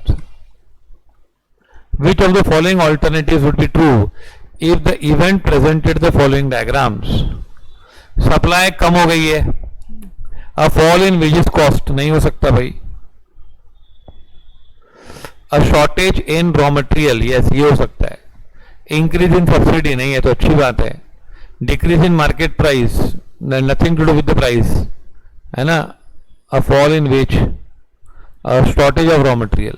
Which of the following alternatives would be true if the event presented the following diagrams. Supply कम हो गई है, a fall in wages cost नहीं हो सकता भाई। A shortage in raw material, yes ये हो सकता है। इंक्रीज इन सब्सिडी नहीं है तो अच्छी बात है। Decrease in market price, nothing to do with the price, है ना। A fall in wage, shortage of raw material,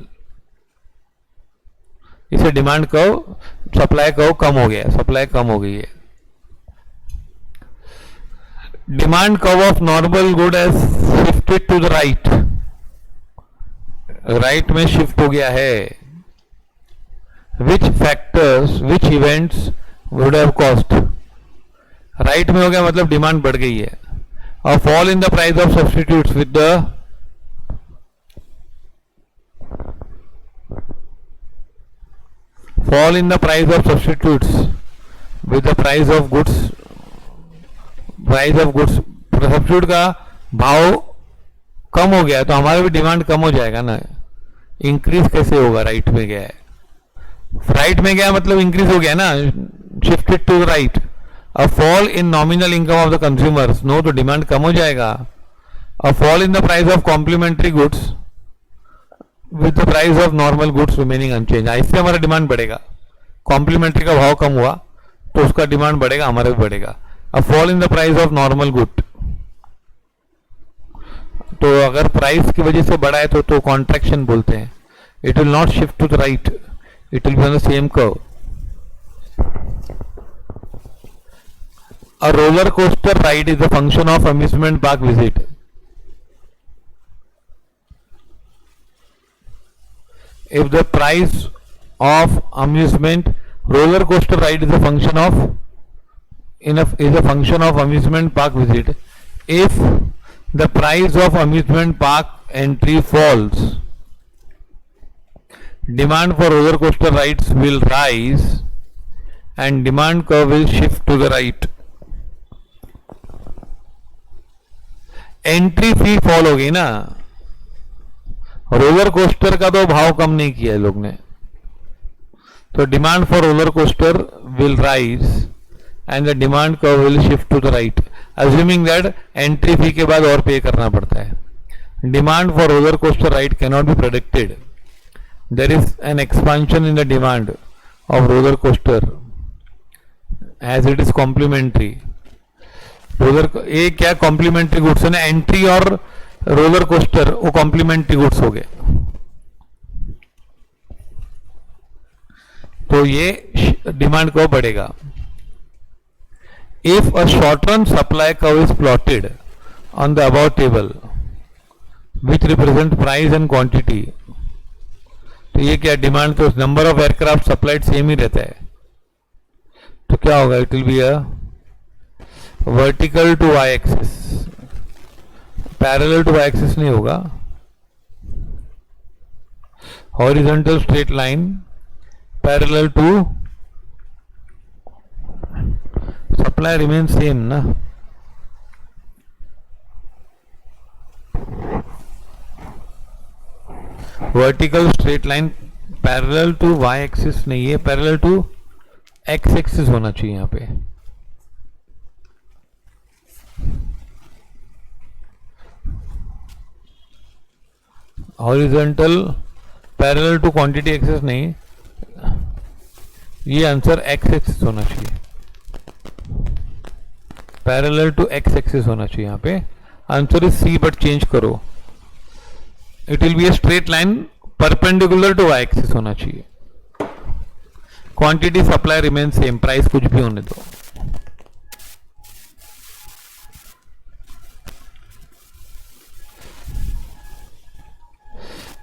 इसे डिमांड कर्व, सप्लाई कर्व कम हो गया, सप्लाई कम हो गई है। Demand curve of normal good has shifted to the right, right में शिफ्ट हो गया है। Which factors, which events would have cost, right में हो गया मतलब डिमांड बढ़ गई है। और fall in the price of substitutes with the, fall in the price of substitutes with the price of goods, substitute का भाव कम हो गया तो हमारा भी डिमांड कम हो जाएगा ना। इंक्रीज कैसे होगा, राइट में गया है, राइट में गया मतलब इंक्रीज हो गया ना, shifted to the right. A fall in nominal income of the consumers, no तो डिमांड कम हो जाएगा। A fall in the price of complementary goods with the price of normal goods remaining unchange, इससे हमारा demand बढ़ेगा। Complementary का भाव कम हुआ तो उसका डिमांड बढ़ेगा, हमारा भी बढ़ेगा। अब fall in the price of normal good, तो अगर प्राइस की वजह से बढ़ा है तो कॉन्ट्रैक्शन बोलते हैं। It will not shift to the right, it will be on the same curve. A roller coaster ride is the function of amusement park visit. If the price of amusement, roller coaster ride is a function of amusement park visit. If the price of amusement park entry falls, demand for roller coaster rides will rise and demand curve will shift to the right. Entry fee fall हो गई ना, roller coaster का तो भाव कम नहीं किया है लोग ने, तो demand for roller coaster will rise and the demand curve will shift to the right, assuming that entry fee के बाद और पे करना पड़ता है। Demand for roller coaster ride can not be predicted, there is an expansion in the demand of roller coaster as it is complementary, roller ए क्या complementary goods है ना, एंट्री और रोलर कोस्टर वो कॉम्प्लीमेंट्री गुड्स हो गए. तो ये डिमांड को बढ़ेगा. If a short run supply curve is plotted on the above table which represent price and quantity, तो ये क्या डिमांड, तो number of aircraft supplied same ही रहता है. तो क्या होगा, it will be a vertical to y axis, parallel to y axis नहीं होगा, horizontal straight line parallel to supply remain same ना. Vertical straight line parallel to y axis नहीं है, पैरेलल टू एक्स एक्सिस होना चाहिए यहां पे. Horizontal parallel to quantity axis नहीं, ये आंसर एक्स एक्सिस होना चाहिए, पैरेलल टू एक्स एक्सिस होना चाहिए यहां पे. Answer is C, but change करो, it will be a straight line perpendicular to y axis होना चाहिए. Quantity supply remain same, price कुछ भी होने दो.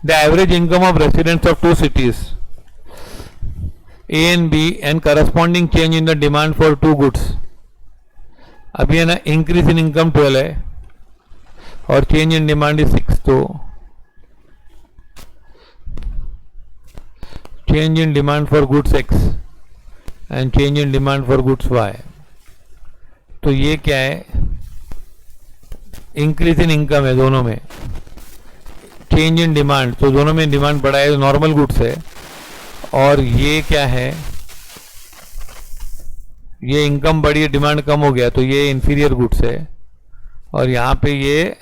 The average income of residents of two cities A and B and corresponding change in the demand for two goods. अभी है ना, increase इन income 12 है और चेंज इन डिमांड इज 6, तो change in demand for goods X and change in demand for goods Y. तो ये क्या है, इंक्रीज इन इनकम है दोनों में, चेंज इन डिमांड, तो दोनों में डिमांड बढ़ा है, नॉर्मल गुड्स है. और ये क्या है, ये इनकम बढ़ी है, डिमांड कम हो गया, तो ये इंफीरियर गुड्स है. और यहां पे ये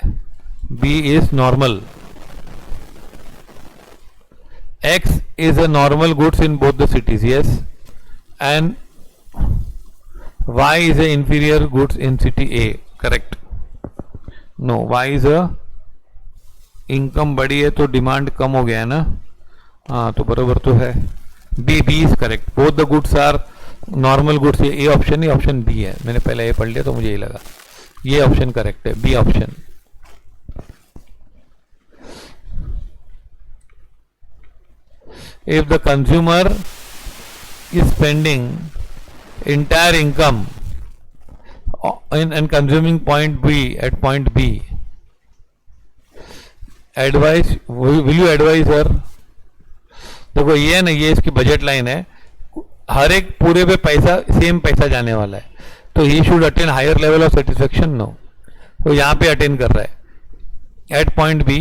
B is normal. X is a normal goods in both the cities, yes, and Y is a inferior goods in city A, correct. No, Y is a, income बढ़ी है तो डिमांड कम हो गया है ना, हाँ, तो बराबर तो है. B is correct, both the goods are normal goods. ये ऑप्शन नहीं, ऑप्शन बी है, मैंने पहले ये पढ़ लिया तो मुझे ये लगा, ये ऑप्शन करेक्ट है, B option. If the consumer is spending entire income in consuming point B at point B, advice, will you advise her? देखो ये है ना, ये इसकी बजट लाइन है, हर एक पूरे पे पैसा सेम पैसा जाने वाला है, तो he should attain higher level of satisfaction. No, तो यहाँ पे अटेन कर रहा है at point B.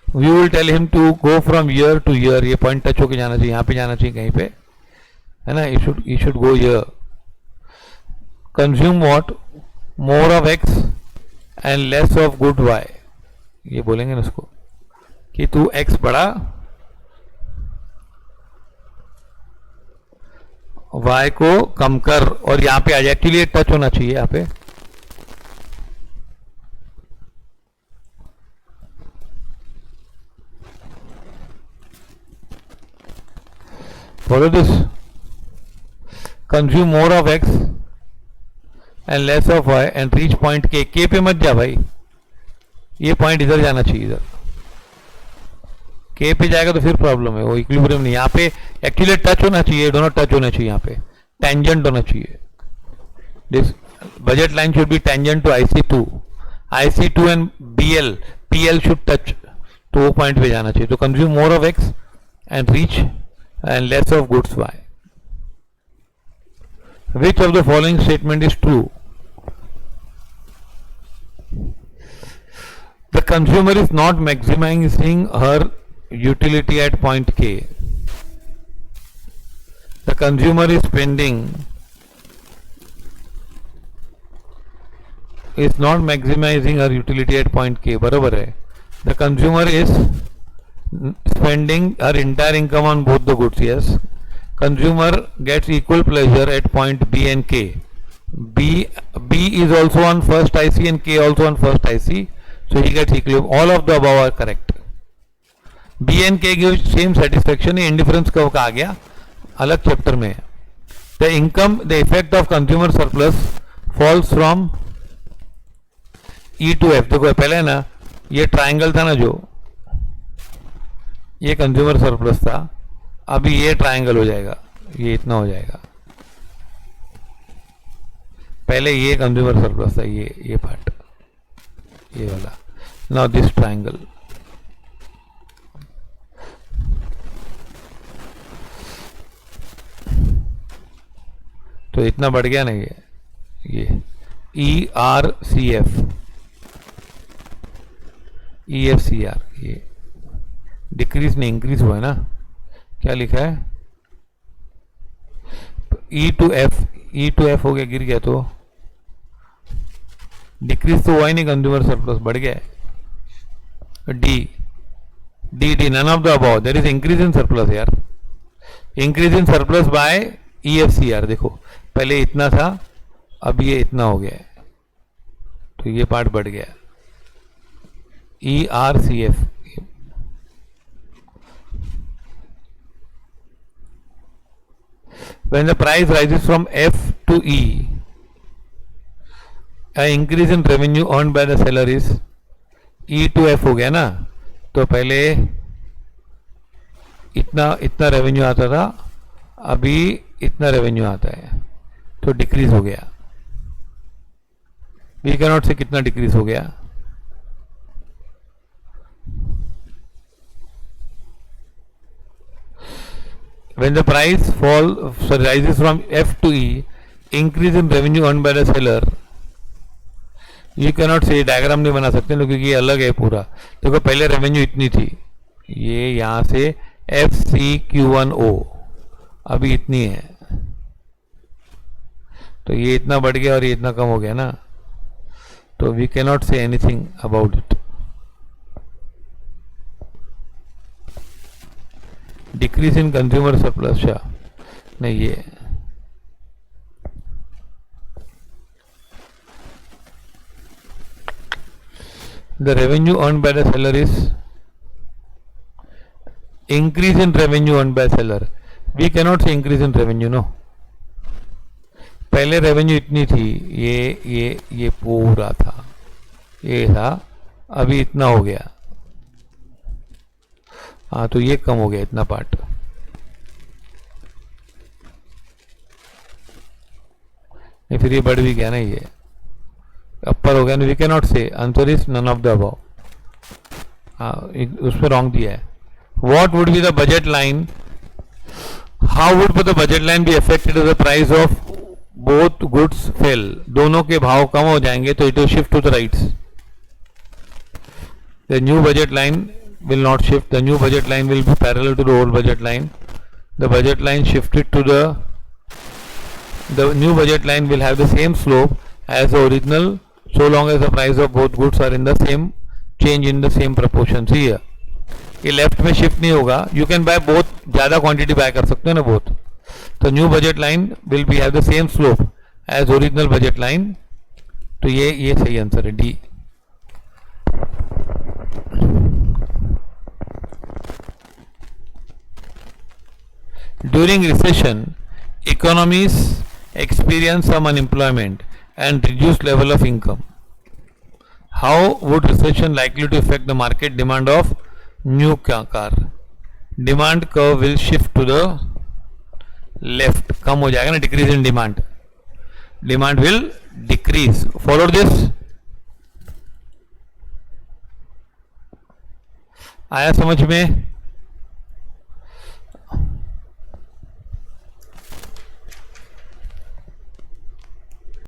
We will tell him to go from year to year, ये पॉइंट टच होके जाना चाहिए, यहाँ पे जाना चाहिए कहीं पे, है ना. you should go here. Consume what? More of X and less of good Y. ये बोलेंगे ना उसको कि तू X बढ़ा, Y को कम कर, और यहाँ पे आ जाए. एक्चुअली टच होना चाहिए यहाँ पे. Follow this. Consume more of X and less of Y and reach point K. K पे मत जा भाई, ये पॉइंट इधर जाना चाहिए, इधर. K पे जाएगा तो फिर प्रॉब्लम है, वो इक्विलिब्रियम नहीं. यहाँ पे एक्चुअली टच होना चाहिए, दोनों टच होना चाहिए, यहाँ पे टेंजेंट होना चाहिए. This budget line should be tangent to IC2. IC2 and BL, PL should touch, तो वो पॉइंट पे जाना चाहिए. तो consume more of X and reach and less of goods Y. Which of the following statement is true? The consumer is not maximizing her utility at point K. The consumer is not maximizing her utility at point K. बराबर है. The consumer is spending her entire income on both the goods. Yes. Consumer gets equal pleasure at point B and K. B is also on first IC and K also on first IC, so he gets equilibrium. All of the above are correct. B and K give same satisfaction. ये indifference कब का आ गया, अलग chapter में. The income, the effect of consumer surplus falls from E to F. देखो पहले ना ये ट्राइंगल था ना, जो ये कंज्यूमर सरप्लस था, अभी ये ट्राइंगल हो जाएगा, ये इतना हो जाएगा. पहले ये कंज्यूमर सरप्लस था, ये पार्ट, ये वाला. Now this triangle. तो इतना बढ़ गया ना ये ERCF, EFCR, ये डिक्रीज नहीं इंक्रीज हुआ है ना. क्या लिखा है, E to F हो गया, गिर गया, तो डिक्रीज तो हुआ ही नहीं, कंज्यूमर सरप्लस बढ़ गया है. D none of the above. There is increase in surplus यार, increase in surplus by EFCR. देखो पहले इतना था, अब ये इतना हो गया है, तो ये पार्ट बढ़ गया. ERCF. When the price rises from F to E, an increase in revenue earned by the seller is E to F हो गया ना. तो पहले इतना रेवेन्यू आता था, अभी इतना रेवेन्यू आता है, तो डिक्रीज हो गया. वी कैन नॉट से कितना डिक्रीज हो गया. When the price rises from F to E, increase in revenue earned by the seller. You cannot say, diagram नहीं बना सकते क्योंकि ये अलग है पूरा. देखो पहले रेवेन्यू इतनी थी, ये यहाँ से FCQ1O, अभी इतनी है, तो ये इतना बढ़ गया और ये इतना कम हो गया ना. तो we can not say anything about it. Decrease in consumer surplus नहीं, ये the revenue earn by the seller is increase in revenue earn by seller. We can not say increase in revenue no. पहले revenue इतनी थी, ये पूरा था, ये था, अभी इतना हो गया. हाँ, तो ये कम हो गया इतना पार्ट. नहीं, फिर ये बढ़ भी गया ना, ये अपर हो गया ना. We can not say, answer is none of the above. हाँ, उसमें रॉन्ग दिया है. What would be the budget line, how would the budget line be affected the price of both goods fell. दोनों के भाव कम हो जाएंगे तो it will shift to the rights. The new budget line will not shift. The new budget line will be parallel to the old budget line. The budget line shifted to the new budget line will have the same slope as the original, so long as the price of both goods are in the same change in the same proportion. See here, ये left में shift नहीं होगा. You can buy both, ज़्यादा quantity buy कर सकते हो ना both. तो new budget line will be have the same slope as original budget line. तो ये सही आंसर है, D. During recession, economies experience some unemployment and reduced level of income. How would recession likely to affect the market demand of new car? Demand curve will shift to the left. कम हो जाएगा ना, decrease in demand. Demand will decrease. Follow this. आया समझ में?